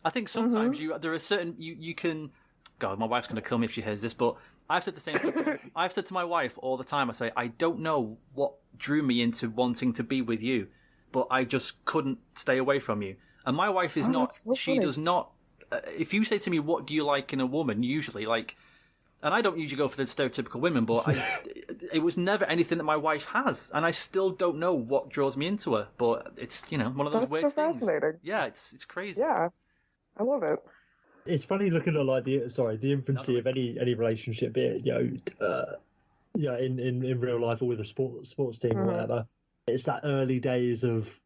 I think sometimes there are certain you can. God, my wife's going to kill me if she hears this, but I've said the same thing. I've said to my wife all the time. I say, I don't know what drew me into wanting to be with you, but I just couldn't stay away from you. And my wife is not. She funny. Does not. If you say to me, "What do you like in a woman?" Usually, like, and I don't usually go for the stereotypical women, but it was never anything that my wife has, and I still don't know what draws me into her. But it's one of those weird things. That's so fascinating. Yeah, it's crazy. Yeah, I love it. It's funny looking at like the infancy of any relationship, be it in real life or with a sports team or whatever. It's that early days of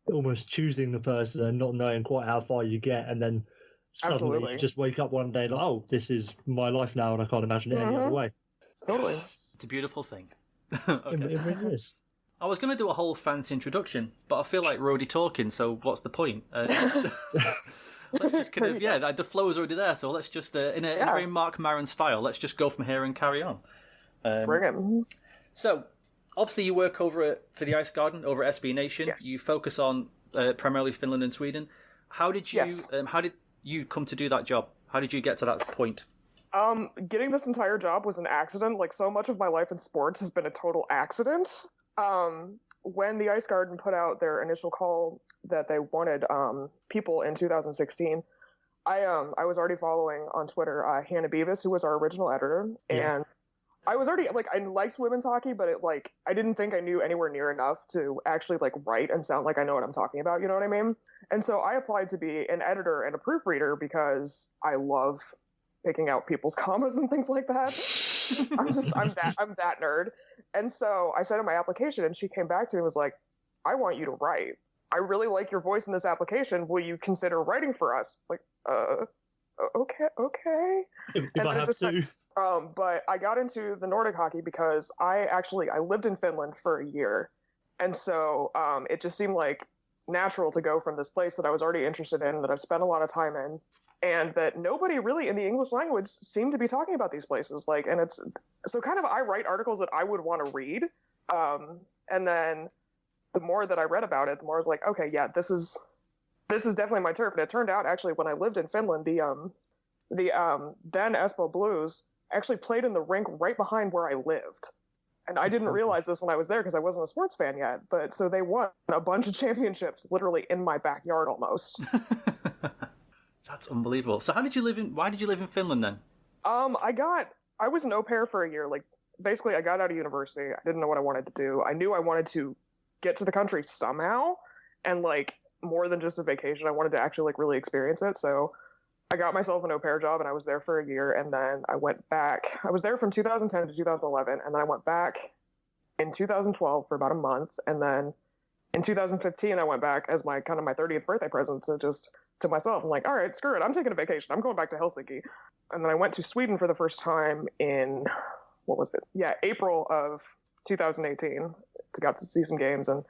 almost choosing the person and not knowing quite how far you get, and then suddenly you just wake up one day like, oh, this is my life now, and I can't imagine it any other way. Totally, it's a beautiful thing. Okay. It really is. I was going to do a whole fancy introduction, but I feel like we're already talking, so what's the point? Let's just kind of, the flow is already there, so let's just, in a very Mark Maron style, let's just go from here and carry on. Bring it. So, obviously you work for the Ice Garden over at SB Nation. Yes. You focus on primarily Finland and Sweden. How did you come to do that job? How did you get to that point? Getting this entire job was an accident. Like, so much of my life in sports has been a total accident. When the Ice Garden put out their initial call that they wanted people in 2016, I was already following on Twitter Hannah Beavis, who was our original editor, and I was already I liked women's hockey, but I didn't think I knew anywhere near enough to actually write and sound like I know what I'm talking about. You know what I mean? And so I applied to be an editor and a proofreader because I love picking out people's commas and things like that. I'm that nerd. And so I sent in my application, and she came back to me and was like, I want you to write. I really like your voice in this application. Will you consider writing for us? It's like, okay. If I have to. But I got into the Nordic hockey because I lived in Finland for a year. And so it just seemed like natural to go from this place that I was already interested in, that I've spent a lot of time in, and that nobody really in the English language seemed to be talking about these places. And it's so kind of, I write articles that I would want to read. And then the more that I read about it, the more I was like, okay, yeah, this is definitely my turf. And it turned out, actually, when I lived in Finland, the then Espoo Blues actually played in the rink right behind where I lived. And I didn't realize this when I was there because I wasn't a sports fan yet. But so they won a bunch of championships literally in my backyard almost. That's unbelievable. So why did you live in Finland then? I was an au pair for a year. Basically I got out of university. I didn't know what I wanted to do. I knew I wanted to get to the country somehow, and more than just a vacation, I wanted to actually really experience it. So I got myself an au pair job, and I was there for a year, and then I went back. I was there from 2010 to 2011, and then I went back in 2012 for about a month, and then in 2015 I went back as my 30th birthday present to myself. I'm like, all right, screw it, I'm taking a vacation. I'm going back to Helsinki. and then I went to Sweden for the first time in, what was it? Yeah, April of 2018. Got to see some games and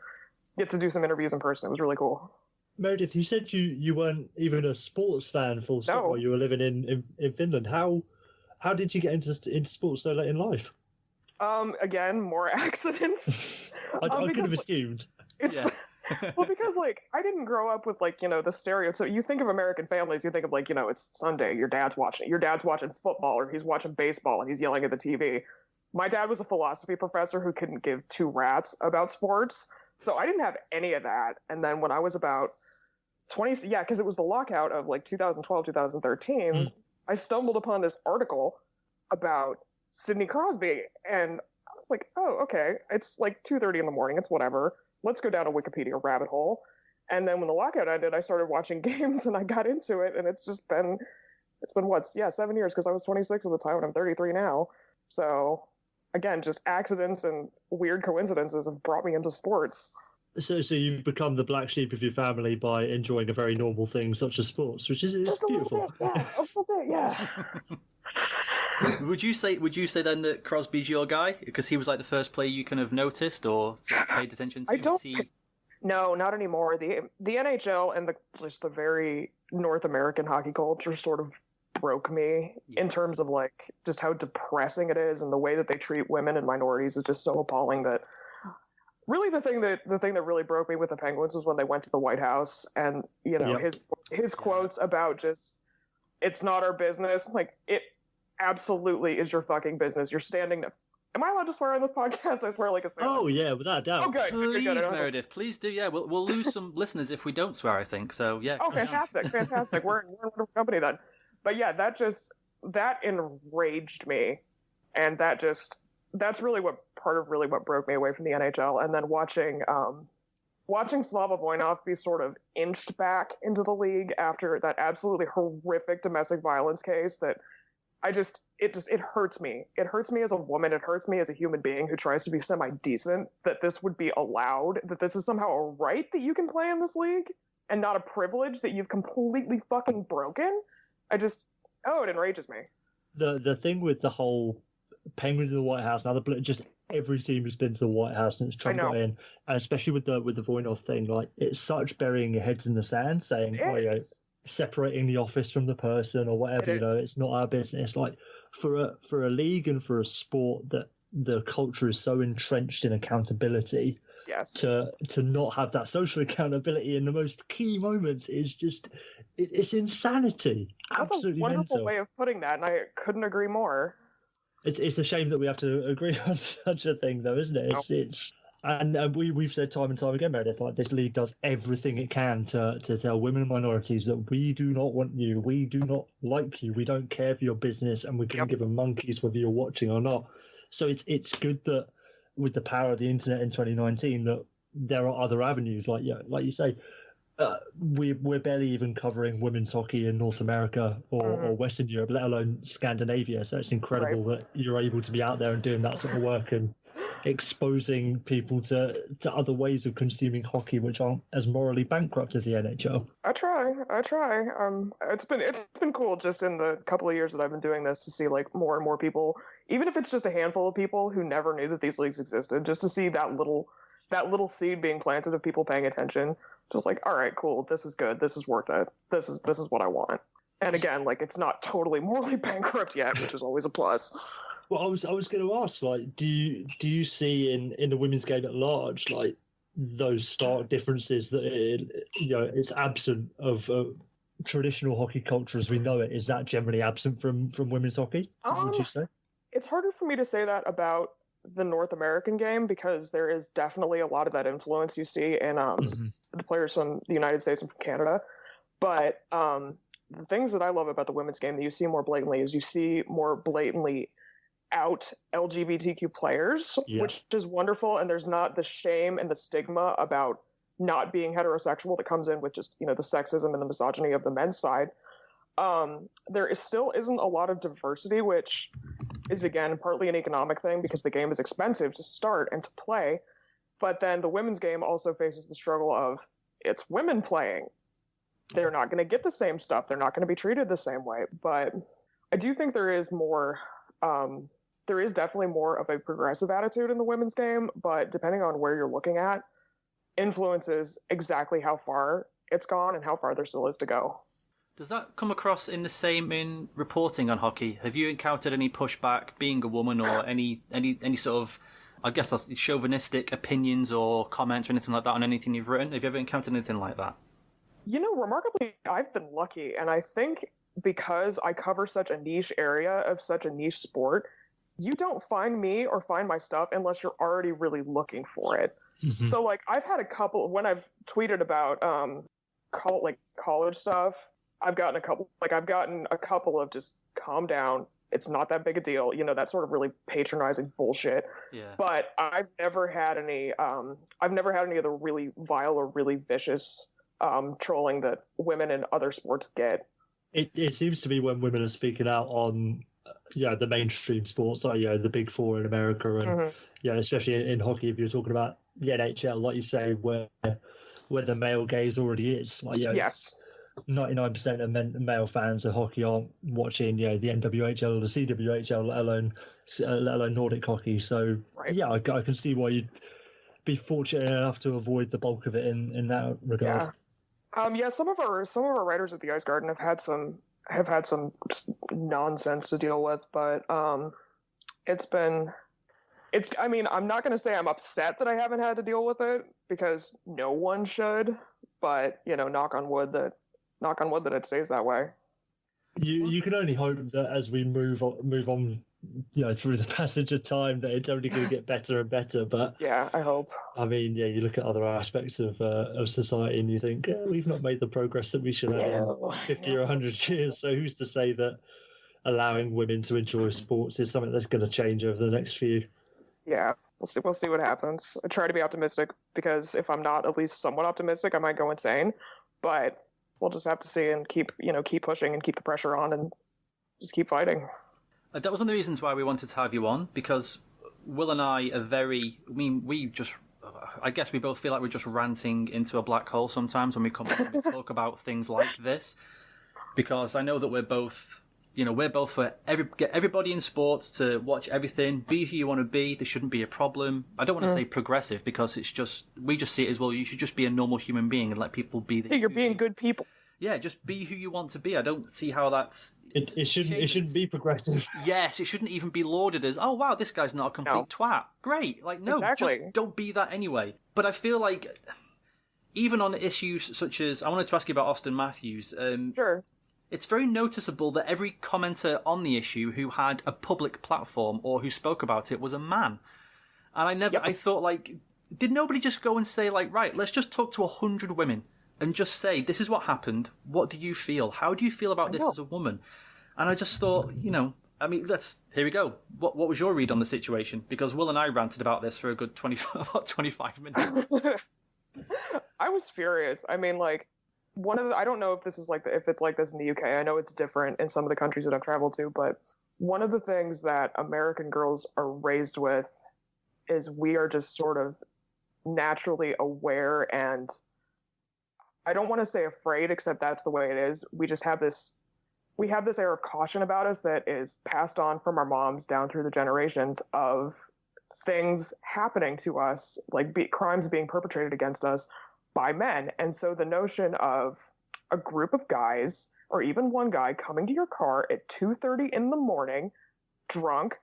get to do some interviews in person. It was really cool. Meredith, you said you weren't even a sports fan full stop while you were living in Finland. How did you get into sports so late in life? Again, more accidents. I could have assumed. Yeah. Well, because like I didn't grow up with like, the stereotype. So you think of American families, you think of like, it's Sunday, your dad's watching football, or he's watching baseball and he's yelling at the TV. My dad was a philosophy professor who couldn't give two rats about sports. So I didn't have any of that. And then when I was about 20, because it was the lockout of like 2012, 2013, I stumbled upon this article about Sidney Crosby. And I was like, oh, okay. It's like 2:30 in the morning. It's whatever. Let's go down a Wikipedia rabbit hole. And then when the lockout ended, I started watching games and I got into it. And it's been 7 years, because I was 26 at the time and I'm 33 now. So again, just accidents and weird coincidences have brought me into sports. So you've become the black sheep of your family by enjoying a very normal thing such as sports, which is beautiful. A little bit, yeah. Would you say then that Crosby's your guy? Because he was like the first player you kind of noticed or sort of paid attention to? No, not anymore. The NHL and just the very North American hockey culture sort of broke me in terms of like just how depressing it is, and the way that they treat women and minorities is just so appalling that really the thing that really broke me with the Penguins was when they went to the White House and his quotes about just, it's not our business. Like, it absolutely is your fucking business. You're standing there. Am I allowed to swear on this podcast? I swear like a sailor. Oh yeah, without a doubt. Oh good. Please, Meredith, please do. Yeah, we'll lose some listeners if we don't swear, I think. So yeah. Oh, fantastic. We're in a wonderful company then. But yeah, that enraged me, and that's really what broke me away from the NHL. And then watching Slava Voinov be sort of inched back into the league after that absolutely horrific domestic violence case that it hurts me. It hurts me as a woman. It hurts me as a human being who tries to be semi-decent, that this would be allowed, that this is somehow a right that you can play in this league and not a privilege that you've completely fucking broken. It enrages me. The thing with the whole Penguins in the White House, now just every team has been to the White House since Trump got in, and especially with the Voinov thing, like it's such burying your heads in the sand, saying, separating the office from the person or whatever, it's not our business. Like for a league and for a sport that the culture is so entrenched in accountability. Yes. To not have that social accountability in the most key moments is just it's insanity. That's absolutely a wonderful mental way of putting that, and I couldn't agree more. It's a shame that we have to agree on such a thing, though, isn't it? And we've said time and time again, Meredith, like this league does everything it can to tell women and minorities that we do not want you, we do not like you, we don't care for your business, and we're going to give a monkeys whether you're watching or not. So it's good that with the power of the internet in 2019 that there are other avenues, like you say, we're barely even covering women's hockey in North America or Western Europe, let alone Scandinavia. So it's incredible that you're able to be out there and doing that sort of work and exposing people to other ways of consuming hockey which aren't as morally bankrupt as the NHL. I try. It's been cool just in the couple of years that I've been doing this to see like more and more people, even if it's just a handful of people who never knew that these leagues existed, just to see that little seed being planted of people paying attention. Just like, all right, cool, this is good, this is worth it, this is what I want. And again, like, it's not totally morally bankrupt yet, which is always a plus. Well, I was going to ask, like, do you see in the women's game at large, like, those stark differences that it's absent of traditional hockey culture as we know it? Is that generally absent from women's hockey? Would you say? It's harder for me to say that about the North American game, because there is definitely a lot of that influence you see in the players from the United States and from Canada. But the things that I love about the women's game that you see more blatantly is you see more blatantly out LGBTQ players, which is wonderful. And there's not the shame and the stigma about not being heterosexual that comes in with just, the sexism and the misogyny of the men's side. There still isn't a lot of diversity, which is, again, partly an economic thing because the game is expensive to start and to play. But then the women's game also faces the struggle of it's women playing. They're not going to get the same stuff. They're not going to be treated the same way. But I do think there is more. There is definitely more of a progressive attitude in the women's game, but depending on where you're looking at, influences exactly how far it's gone and how far there still is to go. Does that come across in the same in reporting on hockey? Have you encountered any pushback being a woman, or any sort of, I guess that's chauvinistic opinions or comments or anything like that on anything you've written? Have you ever encountered anything like that? Remarkably, I've been lucky, and I think because I cover such a niche area of such a niche sport, you don't find me or find my stuff unless you're already really looking for it. Mm-hmm. So, like, I've had a couple, when I've tweeted about college stuff, I've gotten a couple of just calm down. It's not that big a deal. That sort of really patronizing bullshit. Yeah. But I've never had any of the really vile or really vicious trolling that women in other sports get. It seems to be when women are speaking out on the mainstream sports, like the big four in America, and especially in hockey, if you're talking about the NHL, like you say, where the male gaze already is. Like, yes. 99% of male fans of hockey aren't watching, the NWHL or the CWHL, let alone Nordic hockey. So, right. I can see why you'd be fortunate enough to avoid the bulk of it in that regard. Yeah. Some of our writers at the Ice Garden have had some just nonsense to deal with, but I'm not going to say I'm upset that I haven't had to deal with it, because no one should, but knock on wood that it stays that way. You can only hope that as we move on through the passage of time, that it's only going to get better and better. But yeah, I hope. I mean, you look at other aspects of society and you think, we've not made the progress that we should have in 50 or 100 years. So who's to say that allowing women to enjoy sports is something that's going to change over the next few? Yeah, we'll see what happens. I try to be optimistic, because if I'm not at least somewhat optimistic, I might go insane. But we'll just have to see and keep pushing and keep the pressure on and just keep fighting. That was one of the reasons why we wanted to have you on, because Will and I I guess we both feel like we're just ranting into a black hole sometimes when we come on and talk about things like this, because I know that we're both for get everybody in sports to watch everything, be who you want to be. There shouldn't be a problem. I don't want to say progressive, because we just see it as, well, you should just be a normal human being and let people be. You're being good people. Yeah, just be who you want to be. I don't see how that's... It shouldn't be progressive. Yes, it shouldn't even be lauded as, oh, wow, this guy's not a complete twat. Great. Like, no, exactly. Just don't be that anyway. But I feel like, even on issues such as... I wanted to ask you about Austin Matthews. Sure. It's very noticeable that every commenter on the issue who had a public platform or who spoke about it was a man. And I thought, like, did nobody just go and say, like, right, let's just talk to 100 women and just say, this is what happened. What do you feel? How do you feel about this as a woman? And I just thought, here we go. What was your read on the situation? Because Will and I ranted about this for a good 25 minutes. I was furious. I mean, like, I don't know if this is if it's like this in the UK. I know it's different in some of the countries that I've traveled to, but one of the things that American girls are raised with is we are just sort of naturally aware, and I don't want to say afraid, except that's the way it is. We have this air of caution about us that is passed on from our moms down through the generations of things happening to us, like crimes being perpetrated against us by men. And so the notion of a group of guys, or even one guy, coming to your car at 2:30 in the morning, drunk,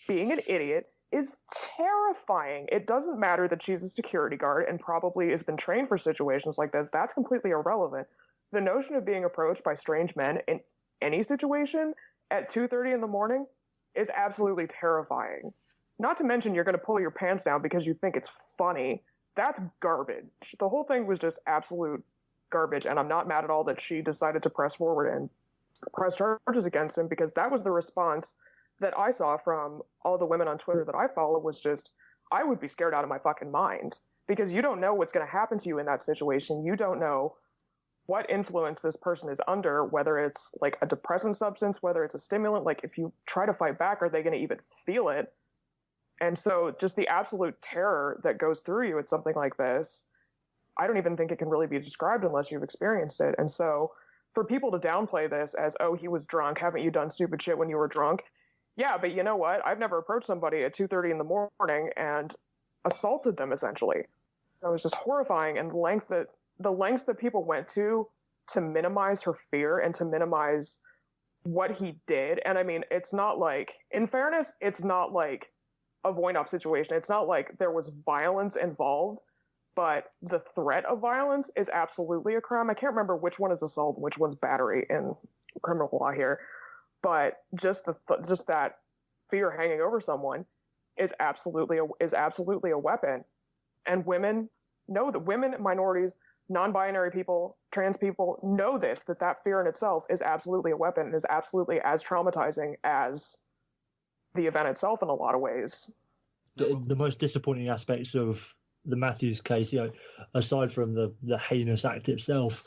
being an idiot, is terrifying. It doesn't matter that she's a security guard and probably has been trained for situations like this. That's completely irrelevant. The notion of being approached by strange men in any situation at 2:30 in the morning is absolutely terrifying. Not to mention you're going to pull your pants down because you think it's funny. That's garbage. The whole thing was just absolute garbage, and I'm not mad at all that she decided to press forward and press charges against him, because that was the response that I saw from all the women on Twitter that I follow, was just, I would be scared out of my fucking mind, because you don't know what's going to happen to you in that situation. You don't know what influence this person is under, whether it's like a depressant substance, whether it's a stimulant. Like, if you try to fight back, are they going to even feel it? And so just the absolute terror that goes through you at something like this, I don't even think it can really be described unless you've experienced it. And so for people to downplay this as, oh, he was drunk. Haven't you done stupid shit when you were drunk? Yeah, but you know what? I've never approached somebody at 2:30 in the morning and assaulted them, essentially. It was just horrifying, and the lengths that people went to minimize her fear and to minimize what he did. And I mean, it's not like, in fairness, it's not like a Voynov situation. It's not like there was violence involved, but the threat of violence is absolutely a crime. I can't remember which one is assault and which one's battery in criminal law here, but just that fear hanging over someone is absolutely a weapon. And women know that, women, minorities, non-binary people, trans people know that fear in itself is absolutely a weapon and is absolutely as traumatizing as the event itself in a lot of ways. The most disappointing aspects of the Matthews case, aside from the heinous act itself,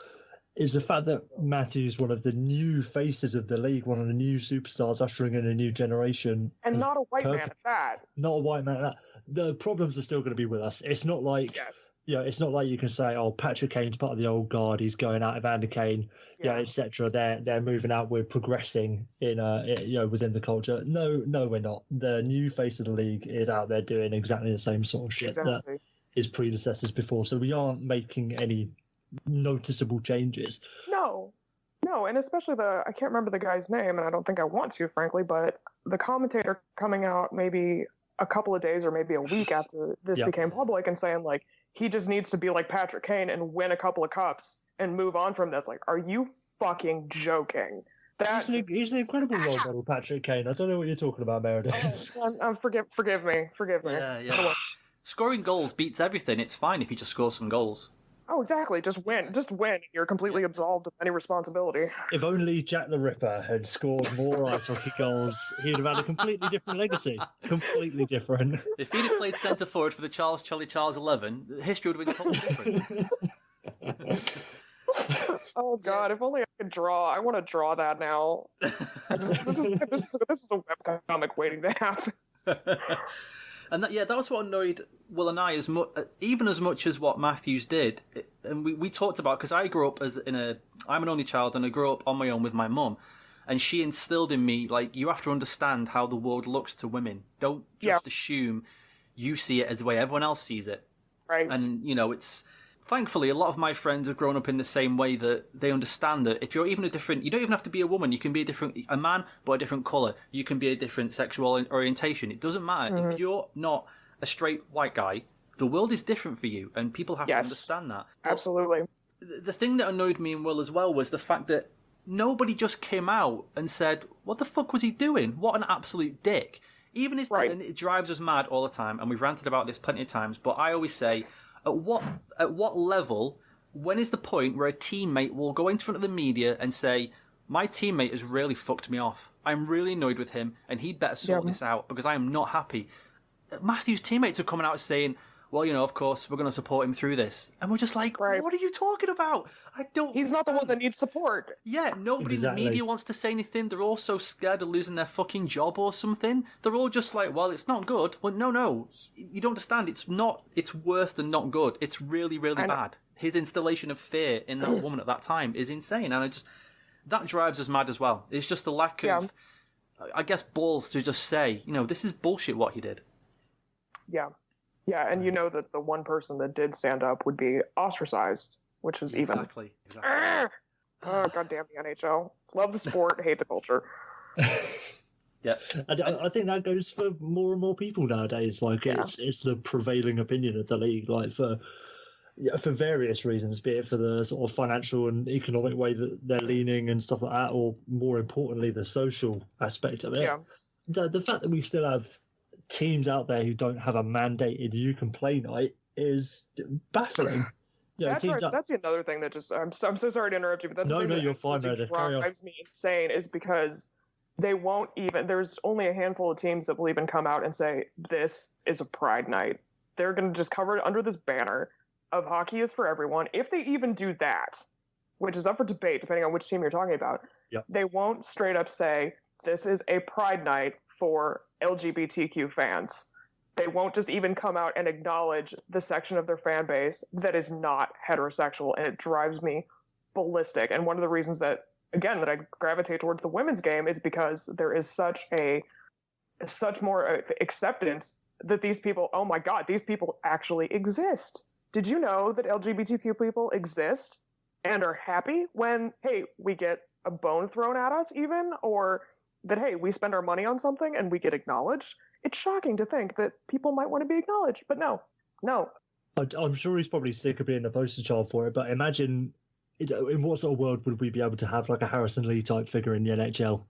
is the fact that Matthews, one of the new faces of the league, one of the new superstars ushering in a new generation, and not a white man at that. Not a white man at that. The problems are still going to be with us. It's not like, it's not like you can say, oh, Patrick Kane's part of the old guard, he's going out, Evander Kane, etc. They're moving out, we're progressing in within the culture. No, we're not. The new face of the league is out there doing exactly the same sort of shit that his predecessors before. So we aren't making any noticeable changes. No, and especially I can't remember the guy's name, and I don't think I want to, frankly, but the commentator coming out maybe a couple of days or maybe a week after this became public and saying, like, he just needs to be like Patrick Kane and win a couple of cups and move on from this. Like, are you fucking joking? He's an incredible role model, Patrick Kane. I don't know what you're talking about, Meredith. Forgive me. Yeah. Scoring goals beats everything. It's fine if you just score some goals. Oh, exactly. Just win. You're completely absolved of any responsibility. If only Jack the Ripper had scored more ice hockey goals, he'd have had a completely different legacy. Completely different. If he'd have played centre forward for the Charlie Charles 11, history would have been totally different. Oh, God. If only I could draw. I want to draw that now. This is a webcomic waiting to happen. And that was what annoyed Will and I even as much as what Matthews did. And we talked about, because I grew up I'm an only child, and I grew up on my own with my mum, and she instilled in me, like, you have to understand how the world looks to women. Don't just assume you see it as the way everyone else sees it. Right. And it's. Thankfully, a lot of my friends have grown up in the same way that they understand that if you're even you don't even have to be a woman. You can be a man, but a different colour. You can be a different sexual orientation. It doesn't matter. Mm-hmm. If you're not a straight white guy, the world is different for you, and people have to understand that. But absolutely. The thing that annoyed me and Will as well was the fact that nobody just came out and said, what the fuck was he doing? What an absolute dick. Even his and it drives us mad all the time, and we've ranted about this plenty of times, but I always say, At what level, when is the point where a teammate will go in front of the media and say, my teammate has really fucked me off. I'm really annoyed with him, and he'd better sort this out because I am not happy. Matthew's teammates are coming out saying, well, of course, we're going to support him through this. And we're just like, what are you talking about? He's not the one that needs support. Yeah, nobody in the media wants to say anything. They're all so scared of losing their fucking job or something. They're all just like, well, it's not good. Well, no. You don't understand. It's worse than not good. It's really, really bad. His installation of fear in that woman at that time is insane. And that drives us mad as well. It's just the lack of, I guess, balls to just say, this is bullshit what he did. Yeah. Yeah, and that the one person that did stand up would be ostracized, which is even... Exactly. Oh, goddamn the NHL. Love the sport, hate the culture. Yeah. I think that goes for more and more people nowadays. Like, it's the prevailing opinion of the league, like, for various reasons, be it for the sort of financial and economic way that they're leaning and stuff like that, or more importantly, the social aspect of it. Yeah. The fact that we still have teams out there who don't have a mandated you can play night is baffling. That's another thing that just I'm so sorry to interrupt you, but that's the thing you're fine, Meredith. Drives me insane is because they won't even. There's only a handful of teams that will even come out and say this is a pride night. They're going to just cover it under this banner of hockey is for everyone. If they even do that, which is up for debate depending on which team you're talking about, they won't straight up say this is a pride night for LGBTQ fans. They won't just even come out and acknowledge the section of their fan base that is not heterosexual, and it drives me ballistic. And one of the reasons that, again, that I gravitate towards the women's game is because there is such more acceptance that these people, oh my God, these people actually exist. Did you know that LGBTQ people exist and are happy when, hey, we get a bone thrown at us even, or that, hey, we spend our money on something and we get acknowledged? It's shocking to think that people might want to be acknowledged, but no. I'm sure he's probably sick of being a poster child for it, but imagine, in what sort of world would we be able to have like a Harrison Lee type figure in the NHL?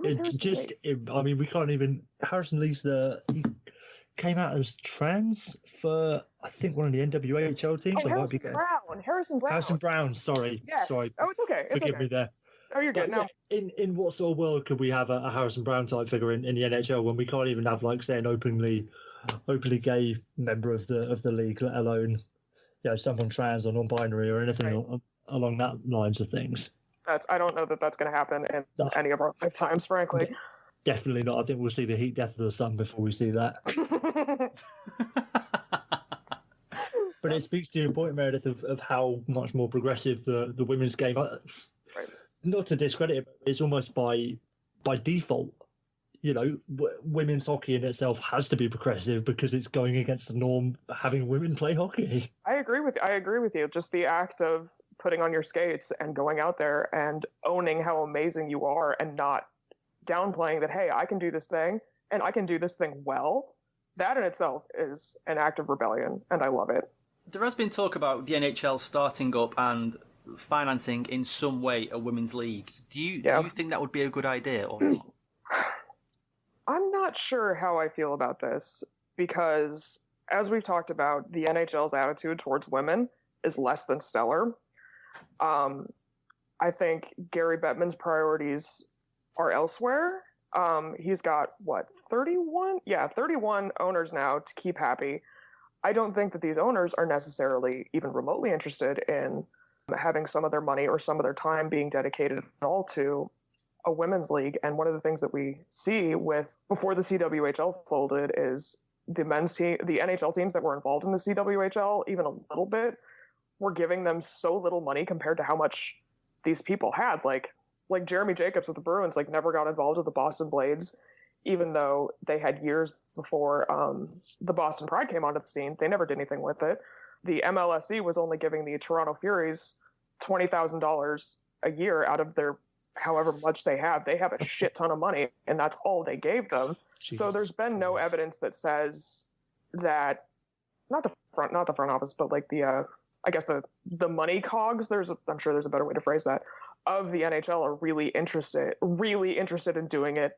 It's just, I mean, we can't even. Harrison Lee's he came out as trans for, I think, one of the NWHL teams. Harrison Brown. Sorry. Yes. Sorry. Oh, it's okay. Forgive me there. Oh, you're good. No. In what sort of world could we have a Harrison Brown type figure in the NHL when we can't even have, like, say, an openly gay member of the league, let alone, someone trans or non-binary or anything along that lines of things. I don't know that that's going to happen in any of our lifetimes, frankly. Definitely not. I think we'll see the heat death of the sun before we see that. But it speaks to your point, Meredith, of how much more progressive the women's game. Right. Not to discredit it, but it's almost by default. Women's hockey in itself has to be progressive because it's going against the norm having women play hockey. I agree with you. Just the act of putting on your skates and going out there and owning how amazing you are and not downplaying that, hey, I can do this thing and I can do this thing well. That in itself is an act of rebellion, and I love it. There has been talk about the NHL starting up and financing in some way a women's league. Do you think that would be a good idea or not? I'm not sure how I feel about this because, as we've talked about, the NHL's attitude towards women is less than stellar. I think Gary Bettman's priorities are elsewhere. He's got, 31? Yeah, 31 owners now to keep happy. I don't think that these owners are necessarily even remotely interested in having some of their money or some of their time being dedicated at all to a women's league. And one of the things that we see before the CWHL folded is the men's team, the NHL teams that were involved in the CWHL, even a little bit, were giving them so little money compared to how much these people had. Like Jeremy Jacobs with the Bruins, never got involved with the Boston Blades, even though they had years before the Boston Pride came onto the scene. They never did anything with it. The MLSE was only giving the Toronto Furies $20,000 a year out of their however much they have. They have a shit ton of money, and that's all they gave them. Jesus. So there's been no evidence that says that not the front office, but I guess the money cogs. I'm sure there's a better way to phrase that. Of the NHL are really interested in doing it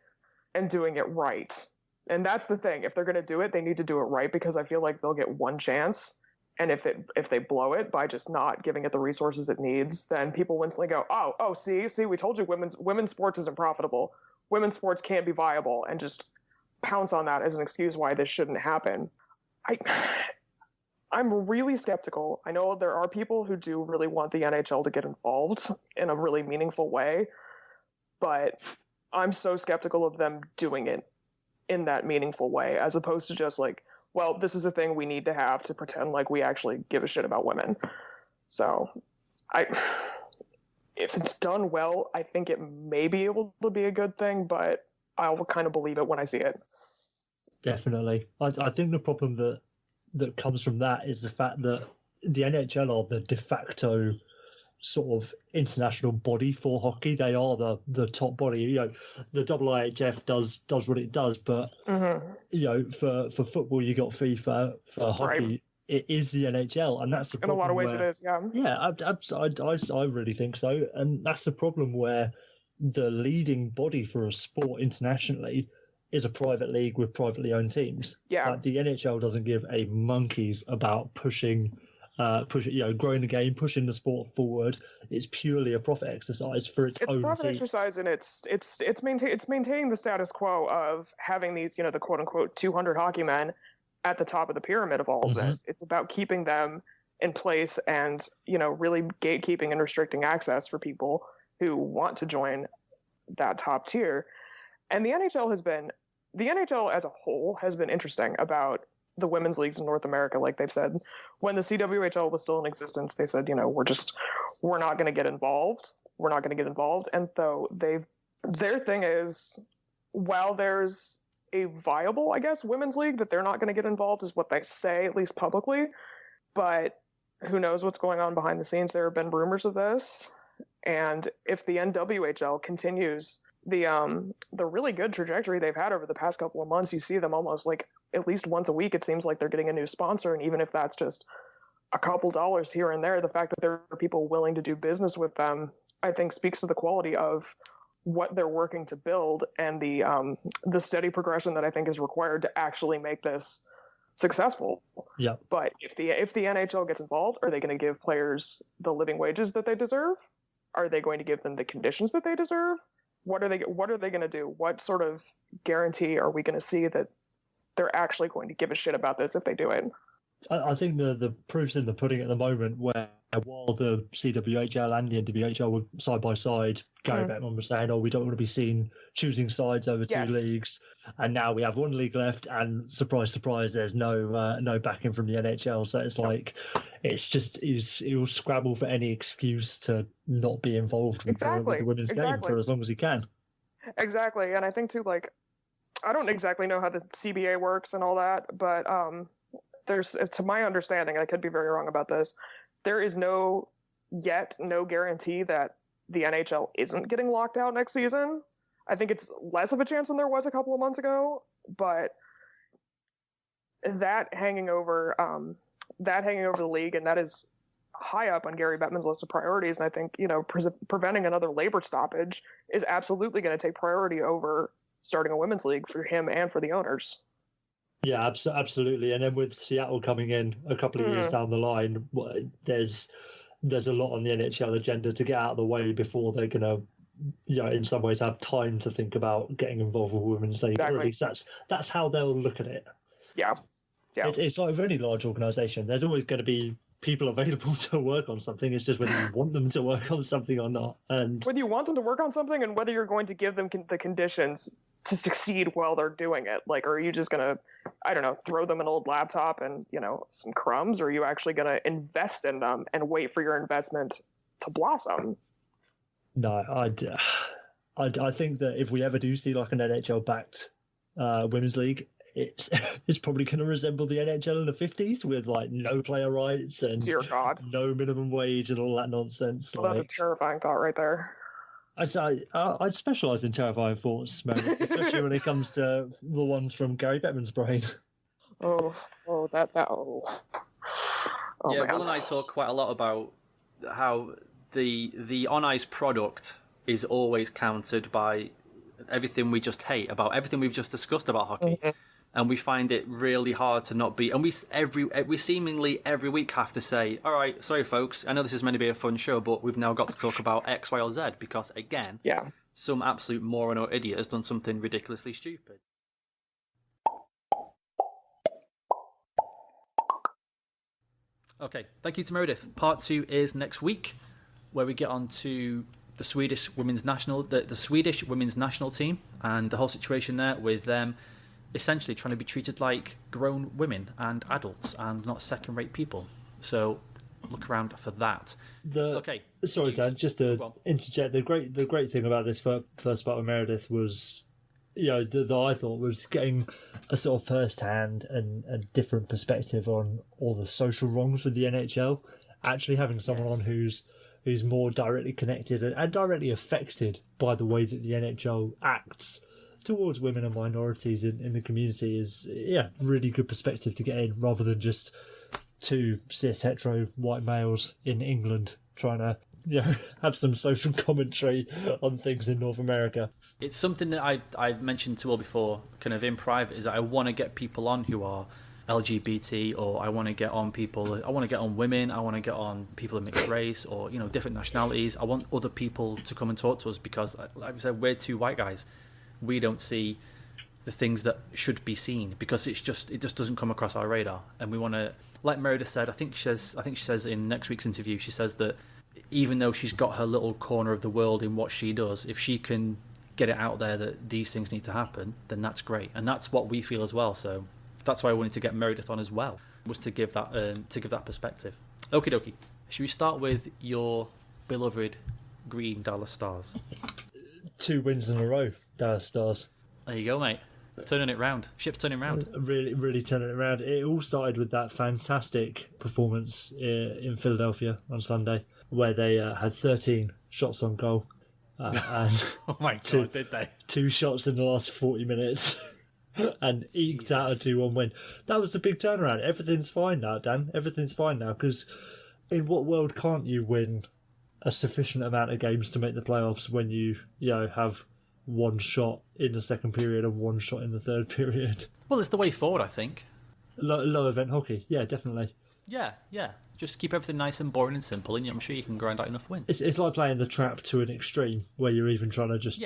and doing it right. And that's the thing. If they're going to do it, they need to do it right, because I feel like they'll get one chance. And if they blow it by just not giving it the resources it needs, then people will instantly go, oh, see, we told you women's sports isn't profitable. Women's sports can't be viable, and just pounce on that as an excuse why this shouldn't happen. I'm really skeptical. I know there are people who do really want the NHL to get involved in a really meaningful way, but I'm so skeptical of them doing it in that meaningful way, as opposed to just well, this is a thing we need to have to pretend like we actually give a shit about women. So if it's done well, I think it may be able to be a good thing, but I'll kind of believe it when I see it. Definitely. I think the problem that comes from that is the fact that the NHL are the de facto sort of international body for hockey. They are the top body. The IIHF does what it does, but for football you got FIFA. For hockey, right, it is the NHL, and that's the problem. In a lot of ways, it is. I really think so, and that's the problem where the leading body for a sport internationally is a private league with privately owned teams. Yeah, the NHL doesn't give a monkeys about pushing, growing the game, pushing the sport forward. It's purely a profit exercise for its own. It's a profit teams. exercise, and it's maintaining the status quo of having these, the quote unquote 200 hockey men at the top of the pyramid of all of this. It's about keeping them in place and really gatekeeping and restricting access for people who want to join that top tier. And the NHL as a whole has been interesting about the women's leagues in North America, like they've said, when the CWHL was still in existence, they said, we're not going to get involved. We're not going to get involved. And so their thing is, while there's a viable, I guess, women's league, that they're not going to get involved is what they say, at least publicly. But who knows what's going on behind the scenes? There have been rumors of this. And if the NWHL continues the really good trajectory they've had over the past couple of months, you see them almost like at least once a week, it seems like they're getting a new sponsor. And even if that's just a couple dollars here and there, the fact that there are people willing to do business with them, I think speaks to the quality of what they're working to build and the steady progression that I think is required to actually make this successful. Yeah. But if the NHL gets involved, are they going to give players the living wages that they deserve? Are they going to give them the conditions that they deserve? What are they going to do? What sort of guarantee are we going to see that they're actually going to give a shit about this if they do it? I think the proof's in the pudding at the moment, where while the CWHL and the NWHL were side by side, Gary Bettman was saying, we don't want to be seen choosing sides over two leagues. And now we have one league left, and surprise, surprise, there's no backing from the NHL. So it's like, it's just, he'll scrabble for any excuse to not be involved with the women's game for as long as he can. Exactly. And I think too, like, I don't exactly know how the CBA works and all that, but there's, to my understanding, I could be very wrong about this, there is no guarantee that the NHL isn't getting locked out next season. I think it's less of a chance than there was a couple of months ago, but that hanging over the league, and that is high up on Gary Bettman's list of priorities. And I think, preventing another labor stoppage is absolutely going to take priority over starting a women's league for him and for the owners. Yeah, absolutely. And then with Seattle coming in a couple of years down the line, there's a lot on the NHL agenda to get out of the way before they're going to, in some ways have time to think about getting involved with women's league. Exactly. Or at least that's how they'll look at it. Yeah. It's like with any large organisation, there's always going to be people available to work on something. It's just whether you want them to work on something or not. And whether you want them to work on something and whether you're going to give them the conditions to succeed while they're doing it. Like, are you just going to, I don't know, throw them an old laptop and, some crumbs? Or are you actually going to invest in them and wait for your investment to blossom? No, I think that if we ever do see like an NHL-backed women's league, it's probably going to resemble the NHL in the 50s with like no player rights and dear God, no minimum wage and all that nonsense. Well, that's a terrifying thought right there. I'd specialise in terrifying thoughts, Meredith, especially when it comes to the ones from Gary Bettman's brain. Oh, that. Yeah, Will and I talk quite a lot about how the on-ice product is always countered by everything we just hate, about everything we've just discussed about hockey. Mm-hmm. And we find it really hard to not be... And we seemingly every week have to say, all right, sorry, folks, I know this is meant to be a fun show, but we've now got to talk about X, Y, or Z, because, again, some absolute moron or idiot has done something ridiculously stupid. Okay, thank you to Meredith. Part 2 is next week, where we get on to the Swedish women's national team and the whole situation there with them essentially trying to be treated like grown women and adults and not second-rate people. So look around for that. Sorry, Dan, just to interject. The great thing about this first part of Meredith was, that I thought was getting a sort of first-hand and different perspective on all the social wrongs with the NHL. Actually having someone on who's more directly connected and directly affected by the way that the NHL acts towards women and minorities in the community is really good perspective to get in, rather than just two cis hetero white males in England trying to have some social commentary on things in North America. It's something that I've mentioned to Will before, kind of in private, is that I want to get people on who are LGBT, or I want to get on women, I want to get on people of mixed race or different nationalities. I want other people to come and talk to us, because like I said, we're two white guys. We don't see the things that should be seen because it just doesn't come across our radar. And we want to, like Meredith said, I think she says in next week's interview, she says that even though she's got her little corner of the world in what she does, if she can get it out there that these things need to happen, then that's great. And that's what we feel as well. So that's why I wanted to get Meredith on as well, was to give that perspective. Okie dokie. Should we start with your beloved green Dallas Stars? 2 wins in a row, Dallas Stars. There you go, mate. Turning it round. Ship's turning round. Really, really turning it around. It all started with that fantastic performance in Philadelphia on Sunday, where they had 13 shots on goal. And oh my God, did they? 2 shots in the last 40 minutes. And eked out a 2-1 win. That was the big turnaround. Everything's fine now, Dan. Everything's fine now, because in what world can't you win a sufficient amount of games to make the playoffs when you have 1 shot in the second period and 1 shot in the third period? Well, it's the way forward, I think. Low event hockey, yeah, definitely. Yeah. Just keep everything nice and boring and simple, and I'm sure you can grind out enough wins. It's like playing the trap to an extreme, where you're even trying to just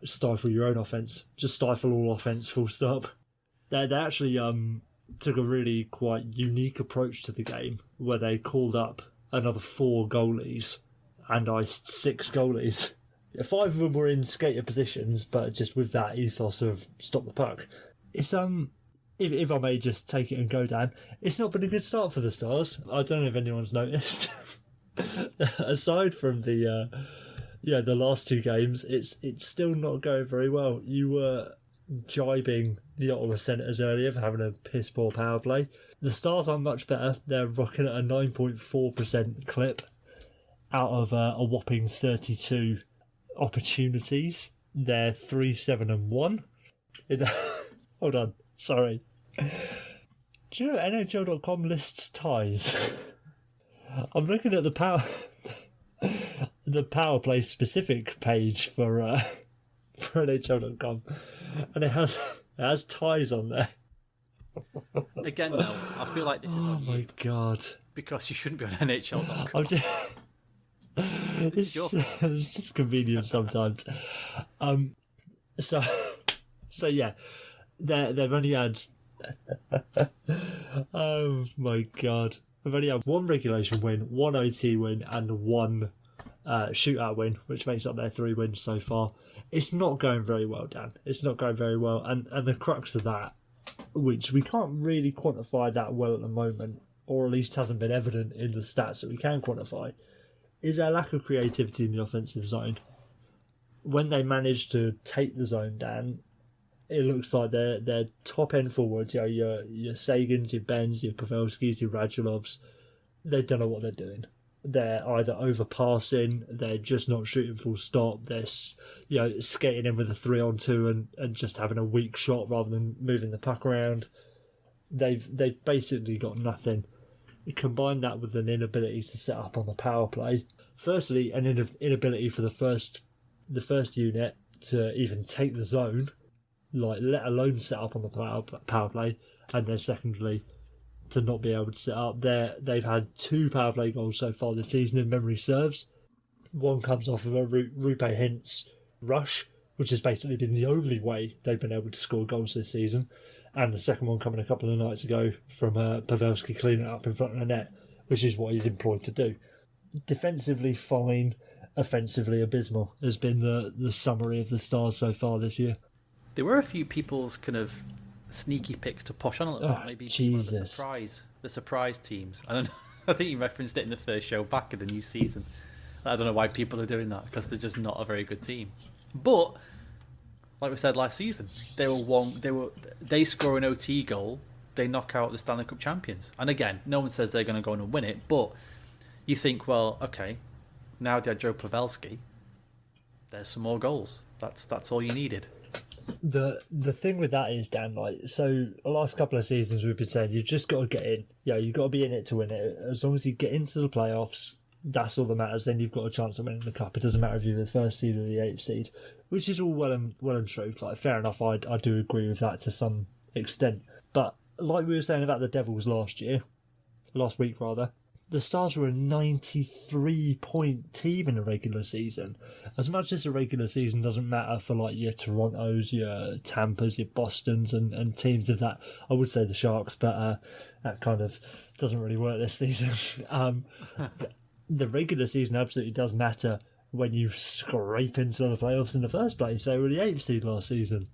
stifle your own offence. Just stifle all offence, full stop. They actually took a really quite unique approach to the game, where they called up another 4 goalies and iced 6 goalies. 5 of them were in skater positions, but just with that ethos of stop the puck. It's if I may just take it and go, Dan, it's not been a good start for the Stars. I don't know if anyone's noticed. Aside from the last 2 games, it's still not going very well. You were jibing the Ottawa Senators earlier for having a piss poor power play. The Stars are much better. They're rocking at a 9.4% clip out of a whopping 32 opportunities. They're 3-7-1. Hold on, sorry. Do you know NHL.com lists ties? I'm looking at the power play specific page for NHL.com, and it has ties on there. Again, though, I feel like this is on my God, because you shouldn't be on NHL.com. It's just convenient sometimes. So yeah, they've only had. Oh my God! We've only had 1 regulation win, 1 OT win, and 1 shootout win, which makes up their 3 wins so far. It's not going very well, Dan. It's not going very well, and the crux of that, which we can't really quantify that well at the moment, or at least hasn't been evident in the stats that we can quantify, is their lack of creativity in the offensive zone. When they manage to take the zone, Dan, it looks like their top end forwards, your Sagans, your Bens, your Pavelskis, your Radulovs, they don't know what they're doing. They're either overpassing, they're just not shooting full stop, they're skating in with a 3-on-2 and just having a weak shot rather than moving the puck around. They've basically got nothing. You combine that with an inability to set up on the power play. Firstly, an inability for the first unit to even take the zone, let alone set up on the power play, and then secondly, to not be able to set up. They've had 2 power play goals so far this season, if memory serves. 1 comes off of a Rupe Hintz rush, which has basically been the only way they've been able to score goals this season, and the second one coming a couple of nights ago from Pavelski cleaning it up in front of the net, which is what he's employed to do. Defensively fine, offensively abysmal has been the summary of the Stars so far this year. There were a few people's kind of sneaky picks to push on a little bit. Maybe Jesus. The surprise teams. I don't know. I think you referenced it in the first show back of the new season. I don't know why people are doing that, because they're just not a very good team. But like we said last season, they score an OT goal, they knock out the Stanley Cup champions. And again, no one says they're going to go on and win it, but you think, well, okay, now they had Joe Pavelski, there's some more goals. That's all you needed. The thing with that is, Dan, so the last couple of seasons we've been saying you've just got to get in. You've got to be in it to win it. As long as you get into the playoffs, that's all that matters. Then you've got a chance of winning the cup. It doesn't matter if you're the 1st seed or the 8th seed, which is all well and true. Fair enough, I do agree with that to some extent. But like we were saying about the Devils last week, the Stars were a 93-point team in the regular season. As much as the regular season doesn't matter for your Torontos, your Tampas, your Bostons and teams of that, I would say the Sharks, but that kind of doesn't really work this season. The regular season absolutely does matter when you scrape into the playoffs in the first place. They were the 8th seed last season.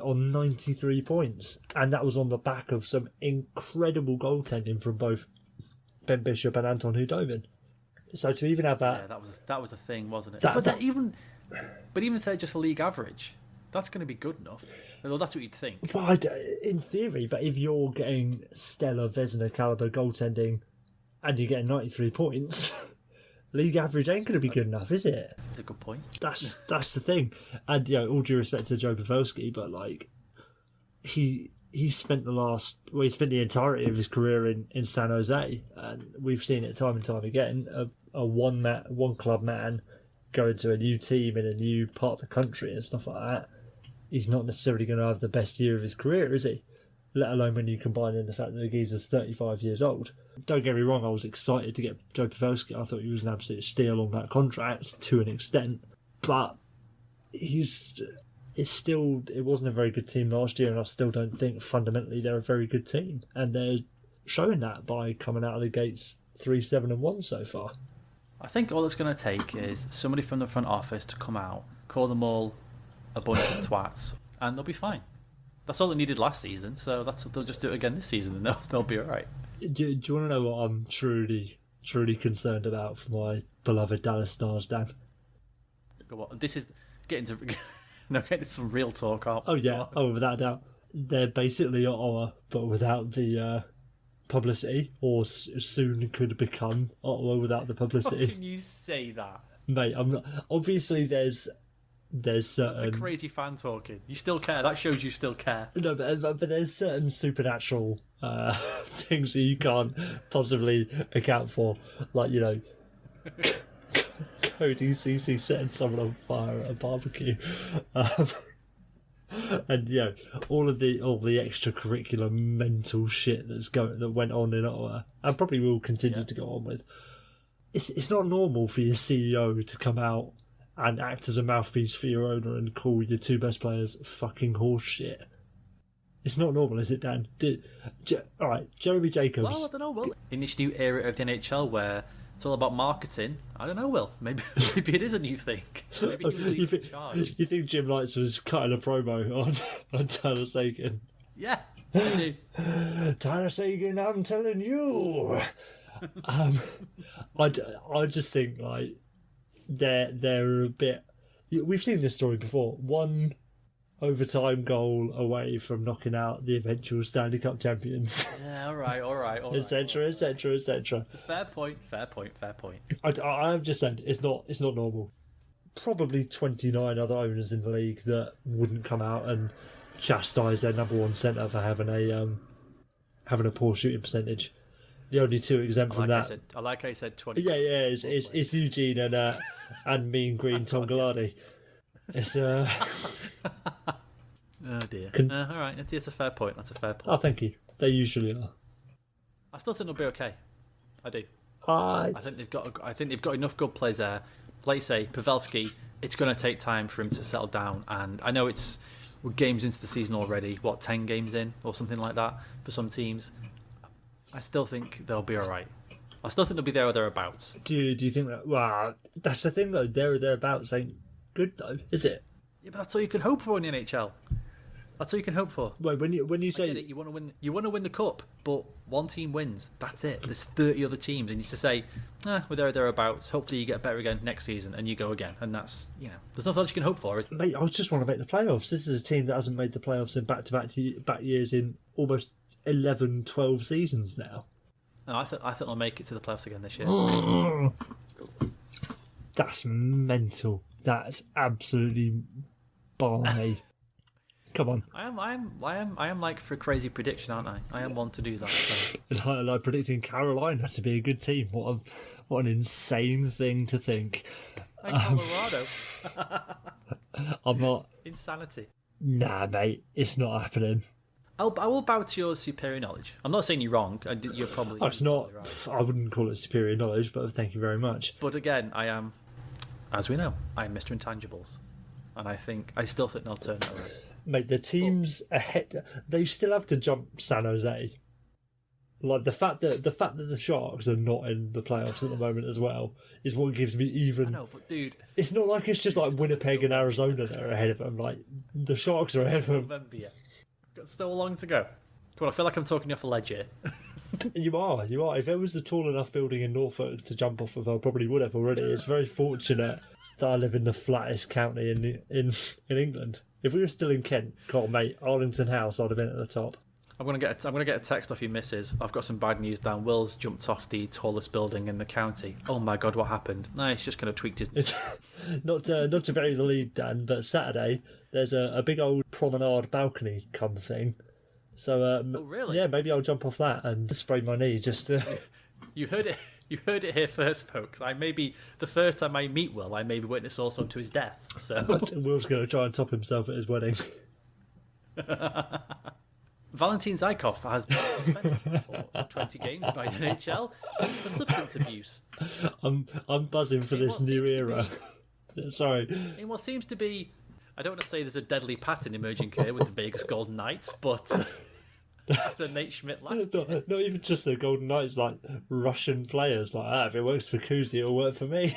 on 93 points. And that was on the back of some incredible goaltending from both Ben Bishop and Anton Hudobin. So to even have that... Yeah, that was a thing, wasn't it? Even if they're just a league average, that's going to be good enough. Well, that's what you'd think. Well, in theory, but if you're getting stellar Vezina caliber goaltending and you're getting 93 points, league average ain't going to be good enough, is it? That's a good point. That's the thing. And all due respect to Joe Pavelski, but like he spent the entirety of his career in San Jose, and we've seen it time and time again. A one club man going to a new team in a new part of the country and stuff like that. He's not necessarily going to have the best year of his career, is he? Let alone when you combine in the fact that the geezer's 35 years old. Don't get me wrong, I was excited to get Joe Pavelski. I thought he was an absolute steal on that contract to an extent, but it wasn't a very good team last year, and I still don't think fundamentally they're a very good team, and they're showing that by coming out of the gates 3-7-1 so far. I think all it's going to take is somebody from the front office to come out, call them all a bunch of twats, and they'll be fine. That's all they needed last season, so they'll just do it again this season, and they'll be all right. Do you want to know what I'm truly concerned about for my beloved Dallas Stars, Dan? This is getting to some real talk. Oh yeah, without a doubt. They're basically Ottawa, but without the publicity, or soon could become Ottawa without the publicity. How can you say that? Mate, I'm not. Obviously, there's certain... That's a crazy fan talking. You still care. That shows you still care. No, but there's certain supernatural things that you can't possibly account for. Like, Cody Cece setting someone on fire at a barbecue. And, all the extracurricular mental shit that went on in Ottawa, and probably will continue to go on with. It's not normal for your CEO to come out and act as a mouthpiece for your owner and call your two best players fucking horse shit. It's not normal, is it, Dan? All right, Jeremy Jacobs. Well, I don't know, Will. In this new era of the NHL where it's all about marketing, I don't know, Will. Maybe it is a new thing. Maybe he was in charge. You think Jim Lights was cutting a promo on Tyler Sagan? Yeah, I do. Tyler Sagan, I'm telling you. I just think, like, they're a bit... We've seen this story before. One overtime goal away from knocking out the eventual Stanley Cup champions. Yeah, all right. Etc. It's a fair point. I'm just saying, it's not normal. Probably 29 other owners in the league that wouldn't come out and chastise their number one centre for having a poor shooting percentage. The only two exempt from that. I like how you said 20. Yeah, it's Eugene and Mean Green Tom Gallardi. It's oh dear. All right, it's a fair point. That's a fair point. Oh, thank you. They usually are. I still think they'll be okay. I do. I think they've got enough good players there. Like you say, Pavelski. It's going to take time for him to settle down, and I know we're games into the season already. 10 games in or something like that for some teams. I still think they'll be all right. I still think they'll be there or thereabouts. Do you think that? Well, that's the thing though. There or thereabouts ain't good though, is it? Yeah, but that's all you can hope for in the NHL. That's all you can hope for. Wait, when you say you want to win the cup, but one team wins. That's it. There's 30 other teams, and you just say, we're there or thereabouts. Hopefully, you get better again next season, and you go again. And that's there's nothing else you can hope for. Mate, I just want to make the playoffs. This is a team that hasn't made the playoffs in back years in almost 11, 12 seasons now. No, I thought they'll make it to the playoffs again this year. That's mental. That's absolutely balmy. Come on. I am like for a crazy prediction, aren't I? I am one to do that. So. And I'm predicting Carolina to be a good team. What an insane thing to think. Like Colorado. I'm not. Insanity. Nah, mate, it's not happening. I will bow to your superior knowledge. I'm not saying you're wrong. You're probably. Oh, it's not. Right. I wouldn't call it superior knowledge, but thank you very much. But again, I am, as we know, I am Mr. Intangibles, and I still think they'll turn it around. Mate, the teams ahead, they still have to jump San Jose. Like the fact that the Sharks are not in the playoffs at the moment as well is what gives me even. I know, but dude, it's not like it's just like Winnipeg and Arizona that are ahead of them. Like the Sharks are ahead of them. November yet. Got still long to go. Come on, I feel like I'm talking off a ledge here. You are. If there was a tall enough building in Norfolk to jump off of, I probably would have already. It's very fortunate that I live in the flattest county in England. If we were still in Kent, God, mate, Arlington House, I'd have been at the top. I'm gonna get a text off your missus. I've got some bad news down. Will's jumped off the tallest building in the county. Oh my God, what happened? No, he's just kind of tweaked his. It's not to bury the lead, Dan, but Saturday there's a big old promenade balcony come thing. So oh really? Yeah, maybe I'll jump off that and sprain my knee just to... You heard it. You heard it here first, folks. The first time I meet Will, I may be witness also to his death. So Will's going to try and top himself at his wedding. Valentin Zykov has been suspended for 20 games by the NHL for substance abuse. I'm buzzing for this new era. Sorry. In what seems to be, I don't want to say there's a deadly pattern emerging here with the Vegas Golden Knights, but after Nate Schmidt last year. Not even just the Golden Knights, like Russian players like that. If it works for Kuzi, it'll work for me.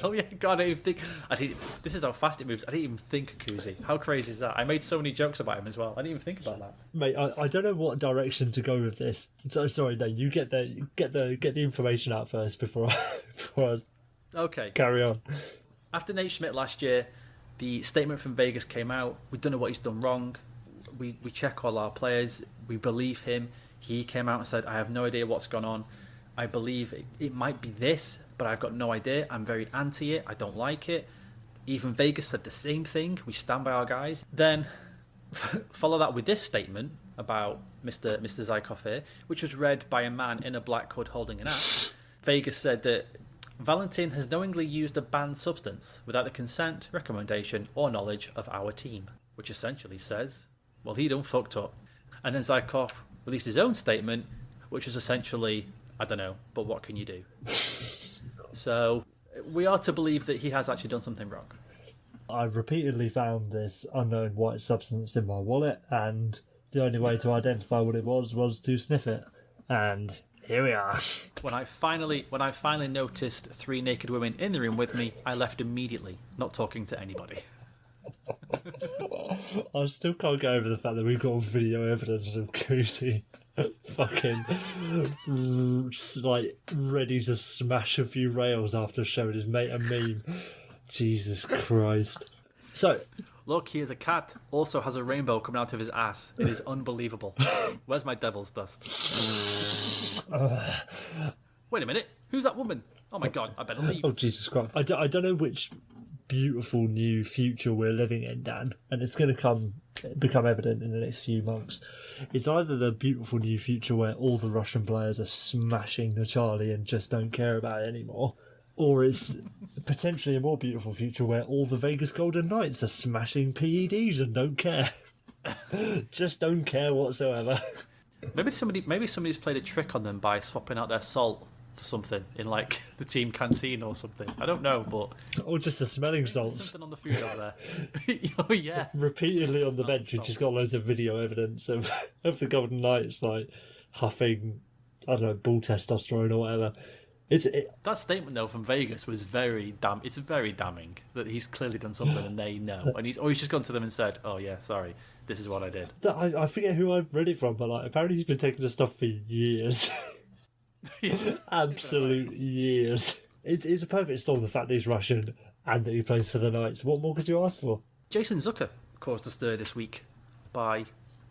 Oh yeah, God, I didn't even think. This is how fast it moves. I didn't even think of Kuzi. How crazy is that? I made so many jokes about him as well. I didn't even think about that. Mate, I don't know what direction to go with this. So sorry, no, you get the information out first before I okay carry on. After Nate Schmidt last year, the statement from Vegas came out. We don't know what he's done wrong. We check all our players. We believe him. He came out and said, I have no idea what's gone on. I believe it might be this, but I've got no idea. I'm very anti it. I don't like it. Even Vegas said the same thing. We stand by our guys. Then follow that with this statement about Mr. Zykov here, which was read by a man in a black hood holding an axe. Vegas said that Valentin has knowingly used a banned substance without the consent, recommendation, or knowledge of our team, which essentially says, well, he done fucked up. And then Zykov released his own statement, which was essentially, I don't know, but what can you do? So we are to believe that he has actually done something wrong. I've repeatedly found this unknown white substance in my wallet, and the only way to identify what it was to sniff it. And here we are. When I finally noticed 3 naked women in the room with me, I left immediately, not talking to anybody. I still can't get over the fact that we've got video evidence of Kuzi fucking like ready to smash a few rails after showing his mate a meme. Jesus Christ. So look, he is a cat, also has a rainbow coming out of his ass. It is unbelievable. Where's my devil's dust? Wait a minute, who's that woman? Oh my God, I better leave. Oh Jesus Christ. I don't know which beautiful new future we're living in, Dan, and it's going to become evident in the next few months. It's either the beautiful new future where all the Russian players are smashing the Charlie and just don't care about it anymore, or it's potentially a more beautiful future where all the Vegas Golden Knights are smashing PEDs and don't care. Just don't care whatsoever. Maybe somebody's played a trick on them by swapping out their salt for something in like the team canteen or something. I don't know, but or just the smelling salts. Something on the food over there. Oh yeah. Repeatedly on the bench, we've just got loads of video evidence of the Golden Knights like huffing, I don't know, bull testosterone or whatever. That statement though from Vegas was very It's very damning that he's clearly done something and they know, and he's just gone to them and said, "Oh yeah, sorry, this is what I did." I forget who I read it from, but like apparently he's been taking this stuff for years. Absolute years. It's a perfect storm, the fact that he's Russian and that he plays for the Knights. What more could you ask for? Jason Zucker caused a stir this week by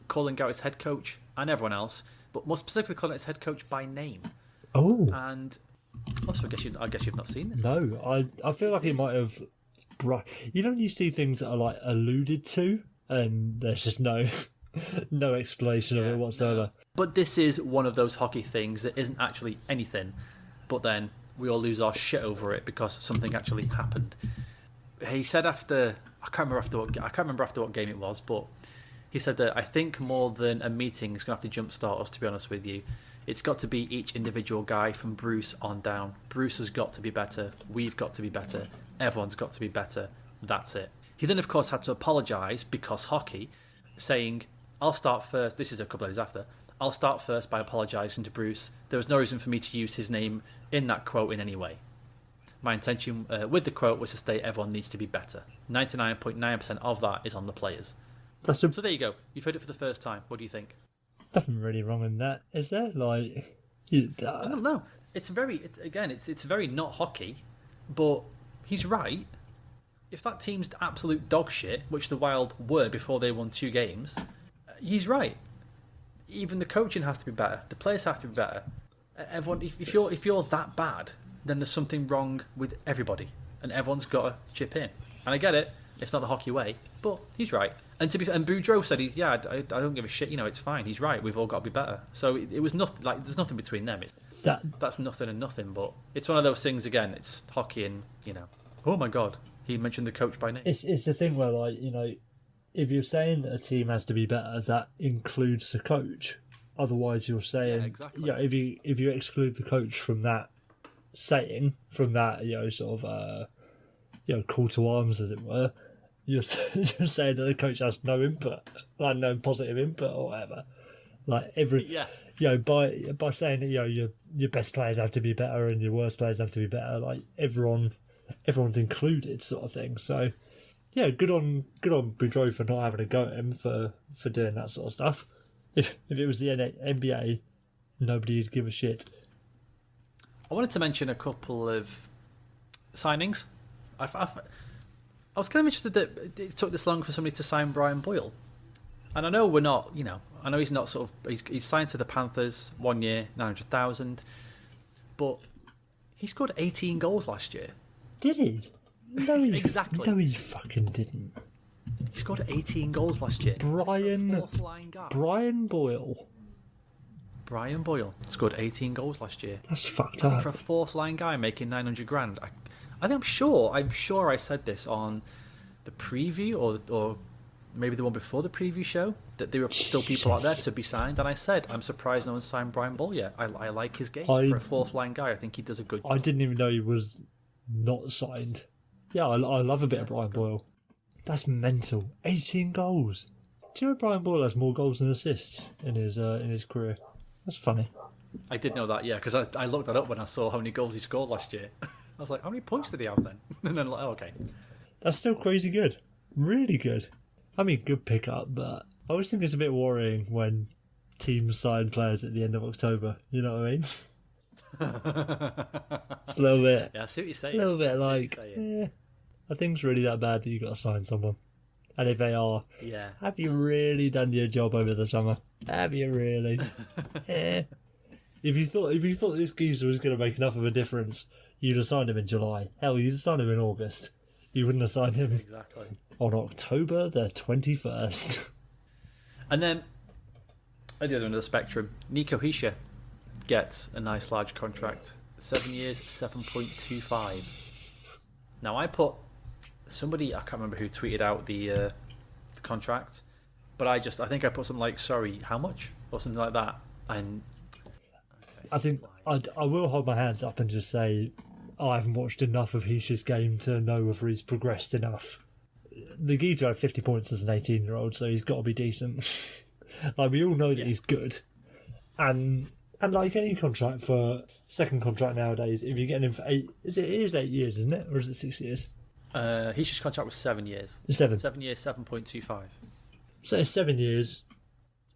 calling out his head coach and everyone else, but more specifically calling out his head coach by name. Oh. And also, I guess you've not seen this. No, I feel like he might have. You know when you see things that are like alluded to, and there's just no explanation of it whatsoever. No. But this is one of those hockey things that isn't actually anything, but then we all lose our shit over it because something actually happened. He said I can't remember after what game it was, but he said that I think more than a meeting is going to have to jumpstart us, to be honest with you. It's got to be each individual guy from Bruce on down. Bruce has got to be better. We've got to be better. Everyone's got to be better. That's it. He then, of course, had to apologise because hockey, saying, I'll start first. This is a couple of days after. I'll start first by apologising to Bruce. There was no reason for me to use his name in that quote in any way. My intention with the quote was to state everyone needs to be better. 99.9% of that is on the players. So there you go. You've heard it for the first time. What do you think? Nothing really wrong in that, is there? Like, No. It's very not hockey, but he's right. If that team's absolute dog shit, which the Wild were before they won 2 games, he's right. Even the coaching has to be better. The players have to be better. Everyone, if you're that bad, then there's something wrong with everybody, and everyone's got to chip in. And I get it; it's not the hockey way, but he's right. And Boudreau said, I don't give a shit. It's fine. He's right. We've all got to be better. So it was nothing. Like there's nothing between them. That's nothing and nothing. But it's one of those things again. It's hockey, and oh my god, he mentioned the coach by name. It's the thing where if you're saying that a team has to be better, that includes the coach. Otherwise, you're saying, exactly. If you exclude the coach from that saying, from that, call to arms, as it were, you're saying that the coach has no input, like no positive input or whatever. Like by saying that your best players have to be better and your worst players have to be better, like everyone's included, sort of thing. So. Yeah, good on Boudreau for not having a go at him for doing that sort of stuff. If it was the NBA, nobody'd give a shit. I wanted to mention a couple of signings. I was kind of interested that it took this long for somebody to sign Brian Boyle. And I know we're not, I know he's not sort of, he's signed to the Panthers 1 year, 900,000, but he scored 18 goals last year. Did he? No, exactly. No, he fucking didn't. He scored 18 goals last year. Brian Boyle. Brian Boyle scored 18 goals last year. That's fucked up. For a fourth line guy making 900 grand. I'm sure I said this on the preview or maybe the one before the preview show, that there were still people out there to be signed. And I said, I'm surprised no one signed Brian Boyle yet. I like his game. For a fourth line guy, I think he does a good job. I didn't even know he was not signed. Yeah, I love a bit of Brian Boyle. That's mental. 18 goals. Do you know Brian Boyle has more goals than assists in his career? That's funny. I did know that, yeah, because I looked that up when I saw how many goals he scored last year. I was like, how many points did he have then? And then, okay. That's still crazy good. Really good. I mean, good pickup, but I always think it's a bit worrying when teams sign players at the end of October. You know what I mean? It's a little bit. Yeah, I see what you're saying. A little bit like, are things really that bad that you got to sign someone? And if they are, have you really done your job over the summer? Have you really? If you thought this geezer was going to make enough of a difference, you'd have signed him in July. Hell, you'd have signed him in August. You wouldn't have signed him on October the 21st. And then, at the other end of the spectrum, Nico Hischier gets a nice large contract. 7 years, 7.25. Now I put somebody, I can't remember who tweeted out the contract, but I think I put something like, sorry, how much? Or something like that. And I think I will hold my hands up and just say I haven't watched enough of Hischier's game to know whether he's progressed enough. The geezer had 50 points as an 18-year-old, so he's got to be decent. Like, we all know that he's good. And like any contract, for second contract nowadays, if you're getting him for 8 years, isn't it? Or is it 6 years? Hischier's contract was 7 years. 7 years, 7.25. So 7 years,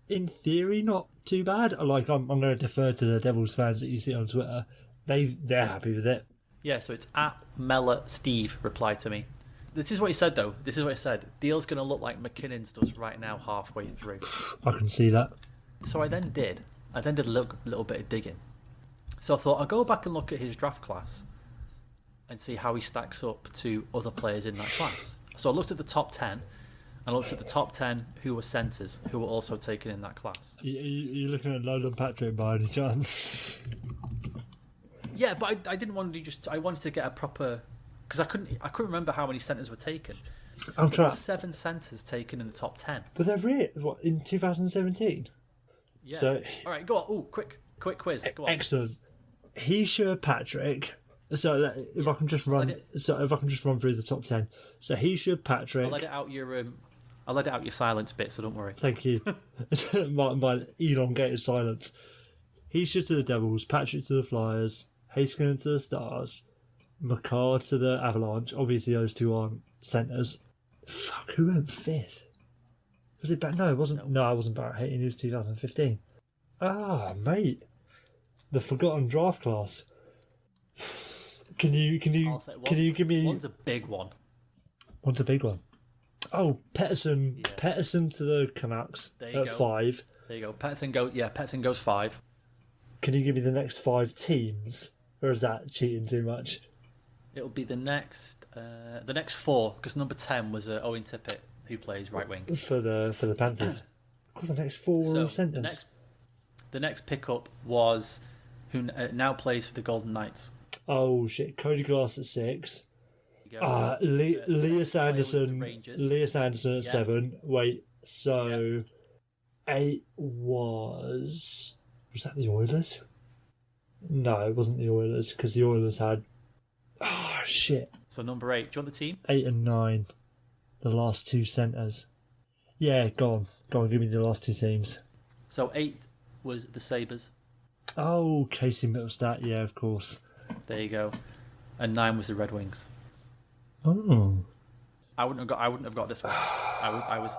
in theory, not too bad. Like, I'm going to defer to the Devils fans that you see on Twitter. They're happy with it. Yeah, so it's at Mella Steve replied to me. This is what he said, though. This is what he said. Deal's going to look like McKinnon's does right now, halfway through. I can see that. So I then did a little bit of digging. So I thought I'll go back and look at his draft class and see how he stacks up to other players in that class. So I looked at the top 10, and I looked at the top 10 who were centres, who were also taken in that class. You're looking at Nolan Patrick by any chance? Yeah, but I didn't want to just. I wanted to get a proper, because I couldn't remember how many centres were taken. I'm trying. There were 7 centres taken in the top 10. But they're really what, in 2017. Yeah. So, all right, go on. Ooh, quick quiz. Go on. Excellent. Hischier, Patrick. So if I can just run through the top 10. So Hischier, Patrick. I'll edit out your I'll let it out your silence bit, so don't worry. Thank you. my elongated silence. Hischier to the Devils, Patrick to the Flyers, Heiskanen to the Stars, McCarr to the Avalanche. Obviously, those two aren't centres. Fuck, who went fifth? Was it back? No, it wasn't. No, I wasn't Barrett Hayton. It was 2015. Ah, mate, the forgotten draft class. Can you give me? One's a big one. One's a big one. Oh, Pettersson to the Canucks at 5. There you go. Pettersson goes 5. Can you give me the next 5 teams, or is that cheating too much? It'll be the next 4, because number 10 was Owen Tippett, who plays right wing for the Panthers. Of course, the next 4 were all centres. The next pickup was who now plays for the Golden Knights. Oh shit! Cody Glass at 6. Elias Anderson at 7. Wait, so 8 was that the Oilers? No, it wasn't the Oilers, because the Oilers had shit. So number 8. Do you want the team? 8 and 9, the last 2 centres. Yeah, go on, give me the last 2 teams. So 8 was the Sabres. Oh, Casey Mittelstadt, yeah, of course. There you go. And 9 was the Red Wings. Oh. I wouldn't have got this one. I was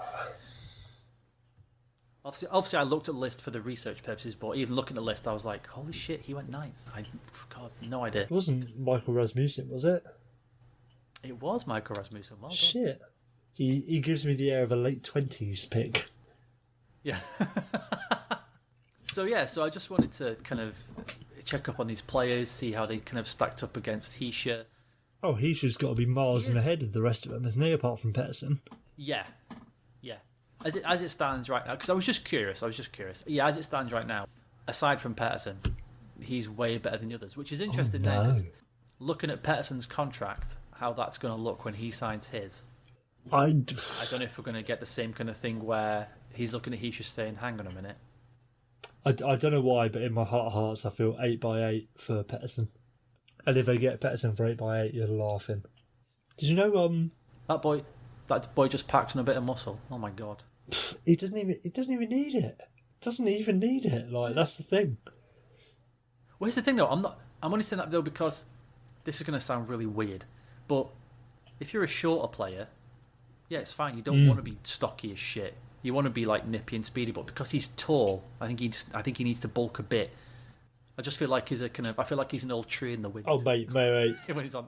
obviously I looked at the list for the research purposes, but even looking at the list I was like, holy shit, he went 9th. God, no idea. It wasn't Michael Rasmussen, was it? It was Michael Rasmussen. Well done. Shit. He gives me the air of a late 20s pick. Yeah. So I just wanted to kind of check up on these players, see how they kind of stacked up against Hischier. Oh, Hischier's got to be miles ahead of the rest of them, isn't he? Apart from Pettersson. Yeah. As it stands right now, because I was just curious. Yeah, as it stands right now, aside from Pettersson, he's way better than the others, which is interesting. Now, looking at Pettersson's contract, how that's going to look when he signs his. I don't know if we're going to get the same kind of thing where he's looking at Hischier saying, "Hang on a minute." I don't know why, but in my heart of hearts, I feel 8x8 for Pettersson. And if they get Pettersson for 8x8, you're laughing. Did you know that boy just packs on a bit of muscle? Oh my god. He doesn't even need it. Doesn't even need it. Like, that's the thing. Well, here's the thing though. I'm only saying that though because this is going to sound really weird, but if you're a shorter player, yeah, it's fine. You don't want to be stocky as shit. You want to be like nippy and speedy, but because he's tall, I think he needs to bulk a bit. I just feel like I feel like he's an old tree in the wind. Oh mate. When he's on,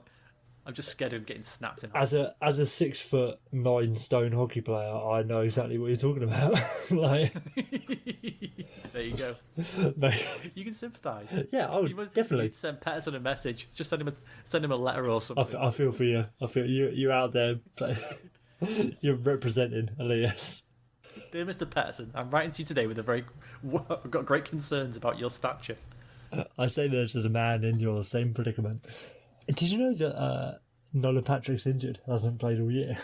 I'm just scared of him getting snapped in. As a 6'9" hockey player, I know exactly what you're talking about. Like, there you go. Mate. You can sympathise. Yeah, definitely. Send Pettersson a message. Just send him a letter or something. I feel for you. I feel you're out there. You're representing Elias. Dear Mr. Pettersson, I'm writing to you today with I've got great concerns about your stature. I say this as a man in your same predicament. Did you know that Nolan Patrick's injured, hasn't played all year?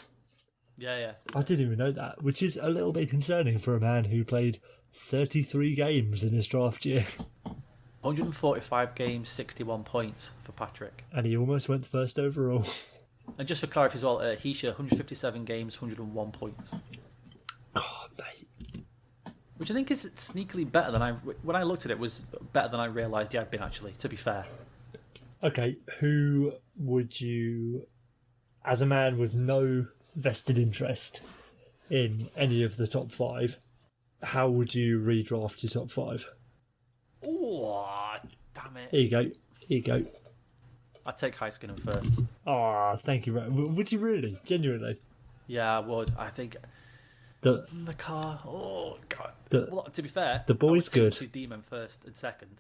Yeah. I didn't even know that, which is a little bit concerning for a man who played 33 games in his draft year. 145 games, 61 points for Patrick. And he almost went first overall. And just for clarity as well, Hischier, 157 games, 101 points. God, mate. Which I think is sneakily better than when I looked at it, was better than I realised he had been, actually, to be fair. Okay, who would you, as a man with no vested interest in any of the top 5, how would you redraft your top 5? Oh, damn it. Here you go. I'd take Heiskanen first. Oh, thank you. Would you really? Genuinely? Yeah, I would. I think the car. Oh god. Well, to be fair, the boy's good. Two D-men first and second.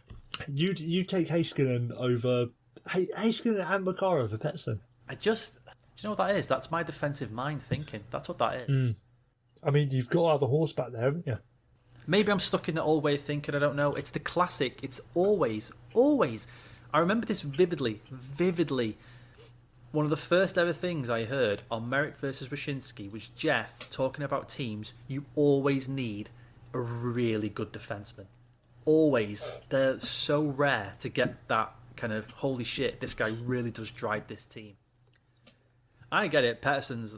You take Heiskanen over Heiskanen and Makar over Pettersson. Do you know what that is? That's my defensive mind thinking. That's what that is. I mean, you've got to have a horse back there, haven't you? Maybe I'm stuck in the old way of thinking. I don't know. It's the classic. It's always. I remember this vividly. One of the first ever things I heard on Merrick versus Wyshynski was Jeff talking about teams. You always need a really good defenseman. Always. They're so rare to get that kind of, holy shit, this guy really does drive this team. I get it. Pettersson's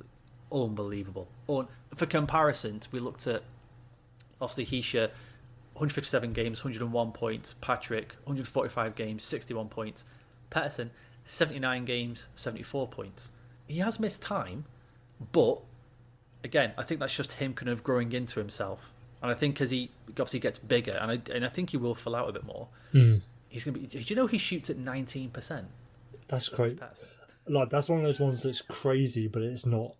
unbelievable. For comparison, we looked at, obviously, Hischier, 157 games, 101 points. Patrick, 145 games, 61 points. Pettersson, 79 games, 74 points. He has missed time, but again, I think that's just him kind of growing into himself. And I think as he obviously gets bigger, and I think he will fill out a bit more, he's going to be... Do you know he shoots at 19%? That's great. Like, that's one of those ones that's crazy, but it's not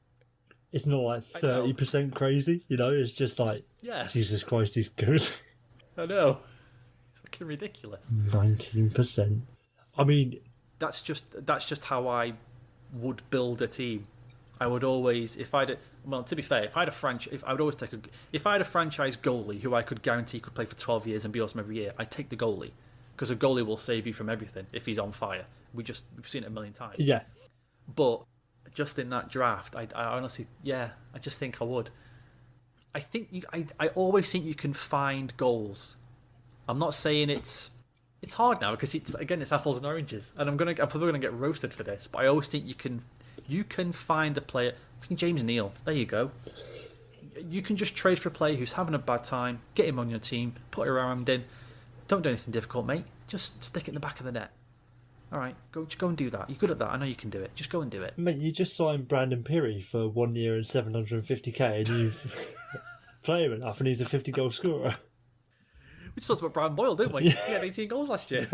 like 30% crazy, you know? It's just like, Jesus Christ, he's good. I know. It's fucking ridiculous. 19%. I mean... That's just how I would build a team. I would always, to be fair, if I had a franchise goalie who I could guarantee could play for 12 years and be awesome every year, I'd take the goalie, because a goalie will save you from everything if he's on fire. We've seen it a million times. Yeah. But just in that draft, I honestly, I just think I would. I always think you can find goals. I'm not saying it's hard now, because it's apples and oranges, and I'm probably gonna get roasted for this, but I always think you can find a player. James Neal, there you go. You can just trade for a player who's having a bad time, get him on your team, put your arm in. Don't do anything difficult, mate. Just stick it in the back of the net. All right, go and do that. You're good at that. I know you can do it. Just go and do it. Mate, you just signed Brandon Pirri for 1 year and 750k, and you've played him enough, and he's a 50-goal scorer. We just talked about Brian Boyle, didn't we? He had 18 goals last year.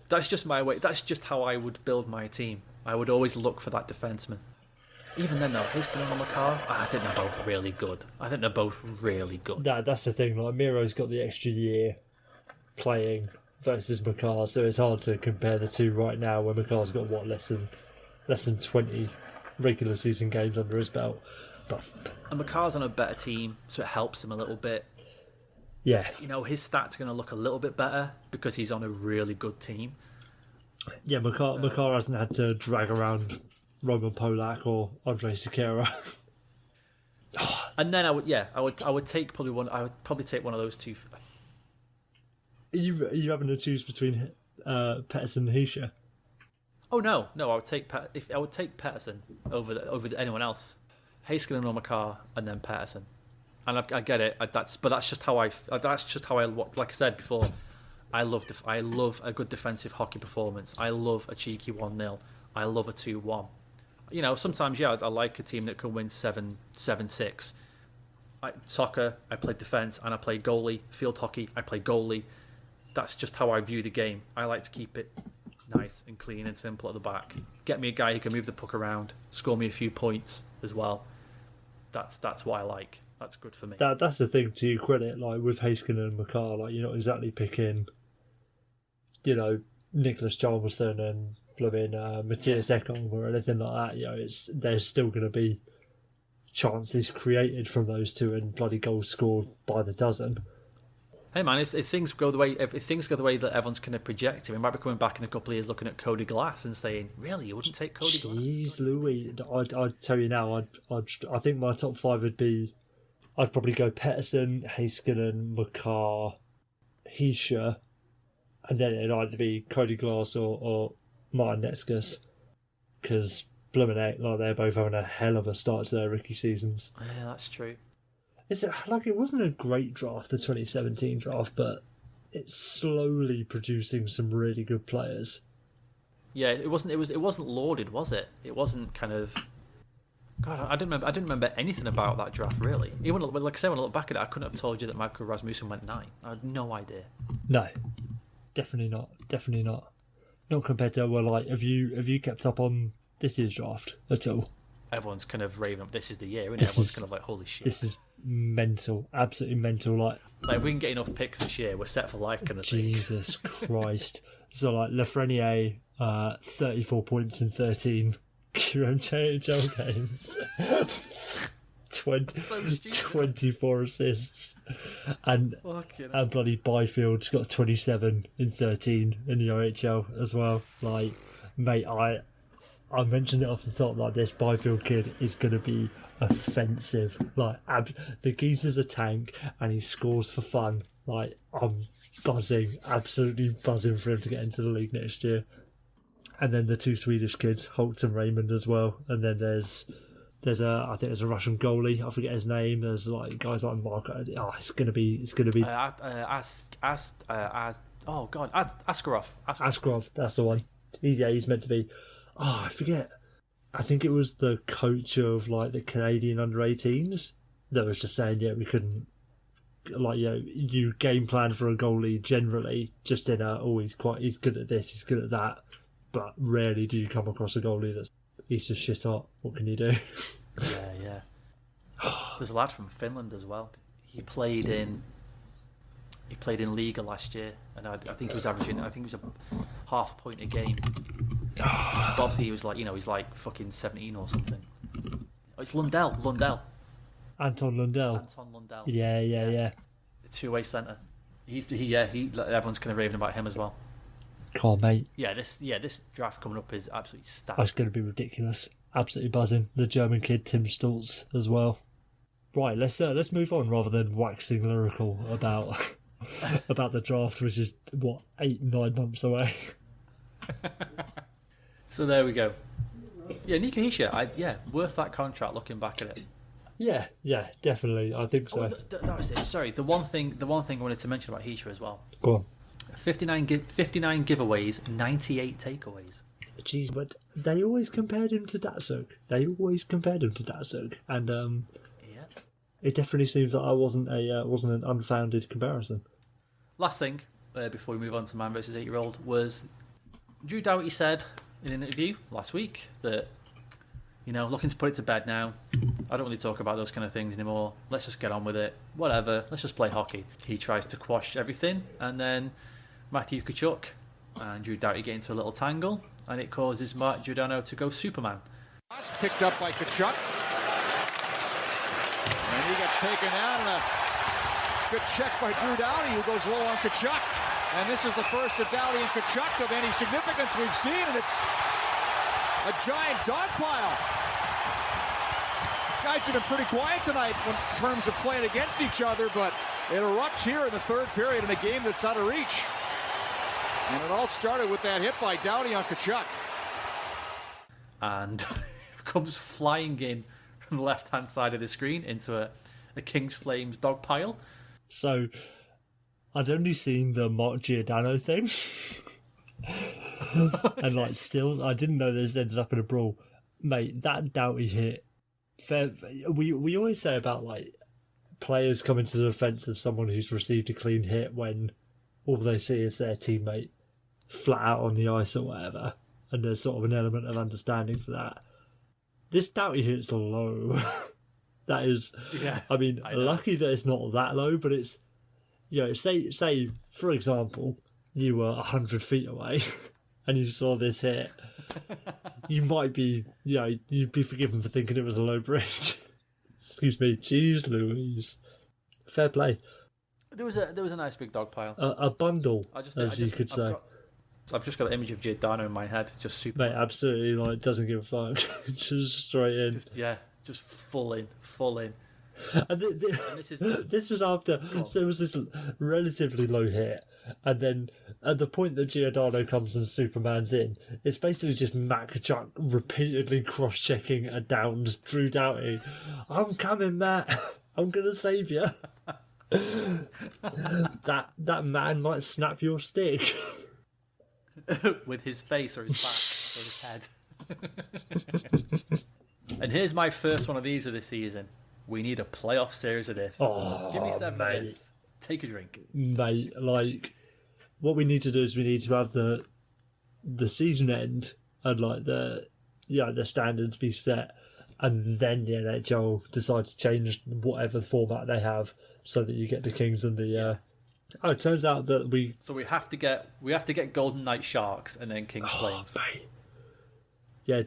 That's just my way. That's just how I would build my team. I would always look for that defenseman. Even then, though, Hischier and McCarr, I think they're both really good. That's the thing. Like, Miro's got the extra year playing versus McCarr, so it's hard to compare the two right now, where McCarr's got less than 20 regular season games under his belt. And McCarr's on a better team, so it helps him a little bit. Yeah. You know, his stats are going to look a little bit better because he's on a really good team. Yeah, McCarr hasn't had to drag around Roman Polak or Andrei Sekera. And then I would probably take one of those two. Are you having to choose between Pettersson and Hischier? Oh no, I would take Pettersson over anyone else. Heiskanen or McCarr, and then Pettersson. And I get it. That's just how I. Like I said before, I love a good defensive hockey performance. I love a cheeky 1-0. I love a 2-1. You know, sometimes I like a team that can win 7-6. Soccer, I play defense and I play goalie. Field hockey, I play goalie. That's just how I view the game. I like to keep it nice and clean and simple at the back. Get me a guy who can move the puck around, score me a few points as well. That's what I like. That's good for me. That's the thing, to your credit. Like with Heiskanen and McCarr, like you're not exactly picking, you know, Nicholas Chalmers and Matthias Ekholm or anything like that. You know, there's still going to be chances created from those two and bloody goals scored by the dozen. Hey man, if things go the way that everyone's going to project it, we might be coming back in a couple of years looking at Cody Glass and saying, "Really, you wouldn't take Cody Glass?" Jeez, Louis, I'd tell you now. I think my top 5 would be. I'd probably go Pettersson, Heiskanen, McCarr, Hischier, and then it'd either be Cody Glass or Martin Netskas, because Blumenau, like they're both having a hell of a start to their rookie seasons. Yeah, that's true. It wasn't a great draft, the 2017 draft, but it's slowly producing some really good players. Yeah, it wasn't lauded, was it? It wasn't kind of. God, I didn't remember anything about that draft really. Even like I say, when I look back at it, I couldn't have told you that Michael Rasmussen went 9. I had no idea. No, definitely not. Not compared to have you kept up on this year's draft at all? Everyone's kind of raving up. This is the year, isn't it? Everyone's kind of like, holy shit. This is mental, absolutely mental. Like if we can get enough picks this year, we're set for life, kind of thing. Jesus Christ! So like Lafreniere, 34 points in 13 QMJHL games, 24 assists, and bloody Byfield's got 27 in 13 in the OHL as well. Like, mate, I mentioned it off the top, like this Byfield kid is going to be offensive. Like, the geezer's a tank and he scores for fun. Like, I'm buzzing, absolutely buzzing for him to get into the league next year. And then the two Swedish kids, Holt and Raymond as well. And then there's I think there's a Russian goalie. I forget his name. There's like guys like Mark. Oh, it's gonna be. Askarov. Askarov, that's the one. Yeah, he's meant to be. Oh, I forget. I think it was the coach of like the Canadian under-18s that was just saying, yeah, we couldn't. Like, you game plan for a goalie generally just in he's good at this, he's good at that, but rarely do you come across a goalie he's just shit hot. What can you do? Yeah. There's a lad from Finland as well. He played in Liga last year, and I think he was averaging. I think it was a half a point a game. But obviously, he was like, he's like fucking 17 or something. Oh, it's Lundell. Anton Lundell. Yeah. Two-way centre. Everyone's kind of raving about him as well. Come on, mate. Yeah, this draft coming up is absolutely stacked. That's going to be ridiculous. Absolutely buzzing. The German kid Tim Stultz as well. Right, let's move on rather than waxing lyrical about the draft, which is 8-9 months away. So there we go. Yeah, Nico Hischier. Worth that contract. Looking back at it. Yeah, definitely. I think so. That was it. Sorry, the one thing I wanted to mention about Hischier as well. Go on. 59 giveaways, 98 takeaways. Jeez, but they always compared him to Datsuk. And it definitely seems that I wasn't an unfounded comparison. Last thing before we move on to man versus 8-year-old was Drew Doughty said in an interview last week that looking to put it to bed now. I don't really talk about those kind of things anymore. Let's just get on with it. Whatever. Let's just play hockey. He tries to quash everything, and then Matthew Tkachuk and Drew Doughty get into a little tangle, and it causes Mark Giordano to go Superman. Picked up by Tkachuk, and he gets taken out, and a good check by Drew Doughty, who goes low on Tkachuk. And this is the first of Doughty and Tkachuk of any significance we've seen, and it's a giant dog pile. These guys have been pretty quiet tonight in terms of playing against each other, but it erupts here in the third period in a game that's out of reach. And it all started with that hit by Doughty on Tkachuk. And comes flying in from the left-hand side of the screen into a Kings Flames dog pile. So, I'd only seen the Mark Giordano thing. And still, I didn't know this ended up in a brawl. Mate, that Doughty hit. We always say about players coming to the defence of someone who's received a clean hit when all they see is their teammate flat out on the ice or whatever, and there's sort of an element of understanding for that. This Doughty hit's low. That is, I mean, lucky that it's not that low, but it's, say for example, you were 100 feet away and you saw this hit, you might be, you'd be forgiven for thinking it was a low bridge. Excuse me, jeez Louise. Fair play. There was a nice big dog pile. A bundle, you could say. I've just got an image of Giordano in my head, just super. Mate, absolutely, doesn't give a fuck. Just straight in. Just full in. And this is after, so it was this relatively low hit, and then at the point that Giordano comes and Superman's in, it's basically just Matt Tkachuk repeatedly cross-checking a downed Drew Doughty. I'm coming, Matt. I'm gonna save you. That man might snap your stick. With his face or his back or his head. And here's my first one of these of the season. We need a playoff series of this. Give me 7 minutes. Take a drink. Mate, what we need to do is we need to have the season end and the standards be set, and then the NHL decide to change whatever format they have so that you get the Kings and the it turns out that we have to get Golden Knight Sharks and then Kings Flames. Mate. Yeah,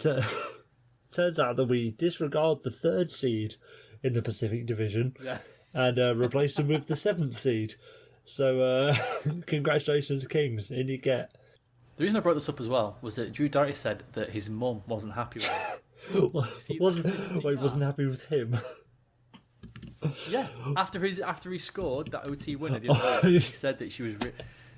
turns out that we disregard the 3rd seed in the Pacific Division and replace them with the 7th seed. So congratulations, Kings, in you get. The reason I brought this up as well was that Drew Doughty said that his mum wasn't happy with it. Wasn't happy with him. Yeah, after he scored that OT winner the other day, he said that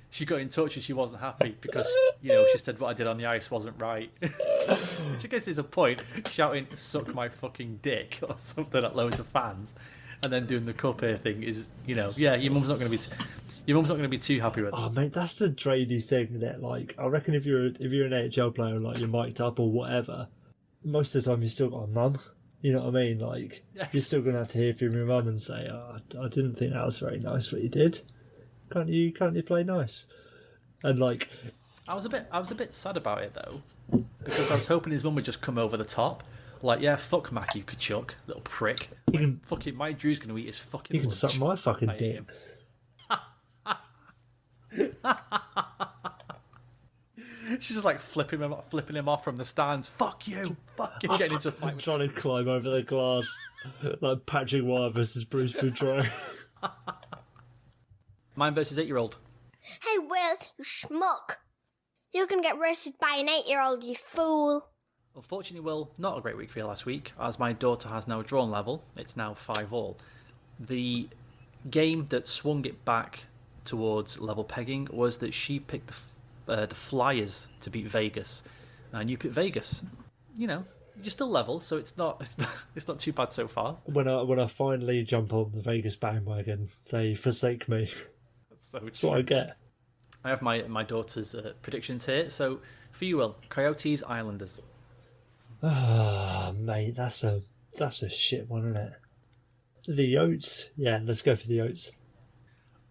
she got in touch and she wasn't happy because, you know, she said what I did on the ice wasn't right. Which I guess is a point, shouting, suck my fucking dick or something at loads of fans, and then doing the cup here thing is, you know, yeah, your mum's not going to be too happy with that. Oh, mate, that's the drainy thing, isn't it? Like, I reckon if you're an NHL player and, like, you're mic'd up or whatever, most of the time you still got a mum. You know what I mean? Like, Yes. You're still going to have to hear from your mum and say, oh, I didn't think that was very nice what you did. Can't you play nice? And, like... I was a bit sad about it, though, because I was hoping his mum would just come over the top. Like, yeah, fuck Matthew Tkachuk, little prick. You can, Fucking, my Drew's going to eat his fucking you can lunch. suck my fucking I hate dick. him. She's just like flipping him off from the stands. Fuck you, getting into a fight with Trying to climb over the glass. Like Patrick Wyatt versus Bruce Boudreau. Mine versus 8-year-old. Hey, Will, you schmuck. You're going to get roasted by an 8-year-old, you fool. Unfortunately, Will, not a great week for you last week, as my daughter has now drawn level. It's now 5-all. The game that swung it back towards level pegging was that she picked the Flyers to beat Vegas, and you picked Vegas. You know, you're still level, so it's not too bad so far. When I finally jump on the Vegas bandwagon, they forsake me. That's what I get. I have my daughter's predictions here. So for you, Will, Coyotes, Islanders. Ah, mate, that's a shit one, isn't it? The Yotes, yeah, let's go for the Yotes.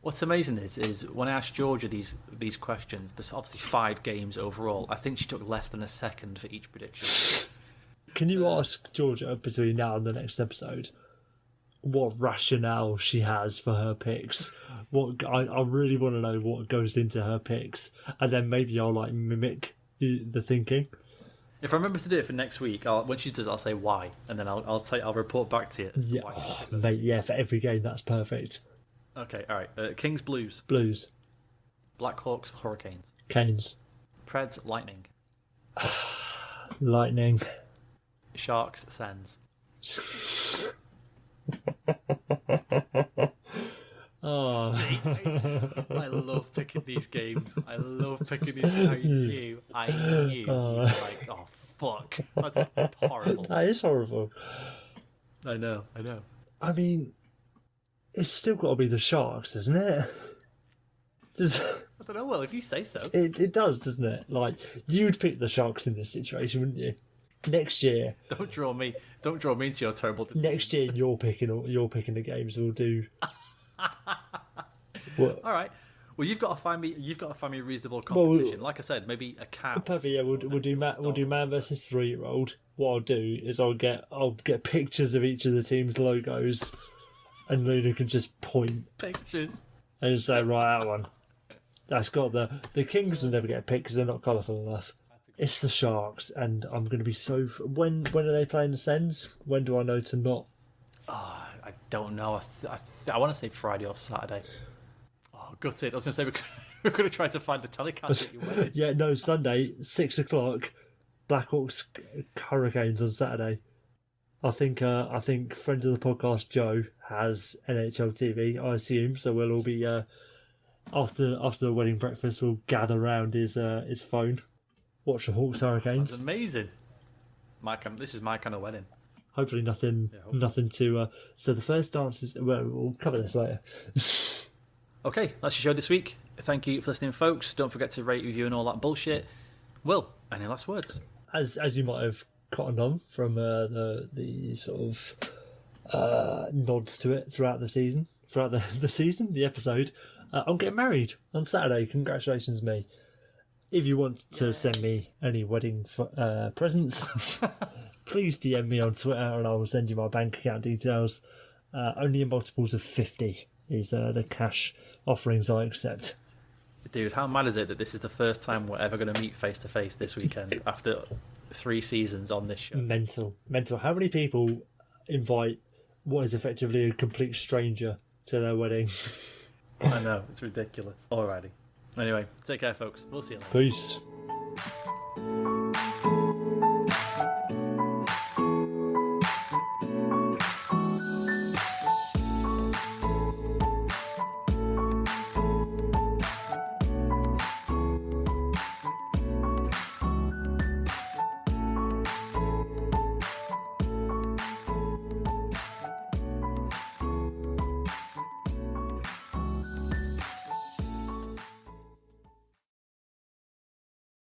What's amazing is when I asked Georgia these questions, there's obviously 5 games overall. I think she took less than a second for each prediction. Can you ask Georgia between now and the next episode what rationale she has for her picks? I really want to know what goes into her picks, and then maybe I'll like mimic the thinking. If I remember to do it for next week, when she does, I'll say why, and then I'll report back to you. As to Yeah, why. mate, yeah, for every game that's perfect. Okay, all right. Kings, Blues. Blues, Blackhawks, Hurricanes. Canes, Preds, Lightning. Lightning. Sharks, Sens. Oh, I love picking these games. I love picking these. I knew. Like, oh fuck, that's horrible. that is horrible. I know. I mean, it's still got to be the Sharks, isn't it? I don't know. Well, if you say so. It does, doesn't it? Like, you'd pick the Sharks in this situation, wouldn't you? Next year. Don't draw me into your terrible decision. Next year, you're picking the games. We'll do. What? All right. Well, you've got to find me a reasonable competition. Like I said, maybe a cap. Perfect. Yeah, we'll do man versus 3-year-old. What I'll do is I'll get pictures of each of the team's logos, and Luna can just point Pictures. and say, right, that one. That's got the Kings will never get picked because they're not colourful enough. It's the Sharks, and I'm going to be so. When are they playing the Sens? When do I know to not? Oh, I don't know. I want to say Friday or Saturday. Oh, gutted. I was going to say we're going to try to find the telecast that you went. Yeah, no, Sunday, 6:00. Blackhawks Hurricanes on Saturday. I think friend of the podcast Joe has NHL TV, I assume, so we'll all be after the wedding breakfast we'll gather around his phone, watch the Hawks Hurricanes. That's amazing. This is my kind of wedding. Hopefully nothing to so the first dance is we'll cover this later. Okay, that's your show this week. Thank you for listening, folks. Don't forget to rate, review and all that bullshit. Will, any last words? As you might have cottoned on from the sort of nods to it throughout the season, the episode, I'm getting married on Saturday. Congratulations, me. If you want to send me any wedding presents, please DM me on Twitter and I will send you my bank account details. Only in multiples of 50 is the cash offerings I accept. Dude, how mad is it that this is the first time we're ever going to meet face to face this weekend after 3 seasons on this show? Mental. How many people invite what is effectively a complete stranger to their wedding? I know, it's ridiculous. Alrighty. Anyway, take care, folks. We'll see you later. Peace.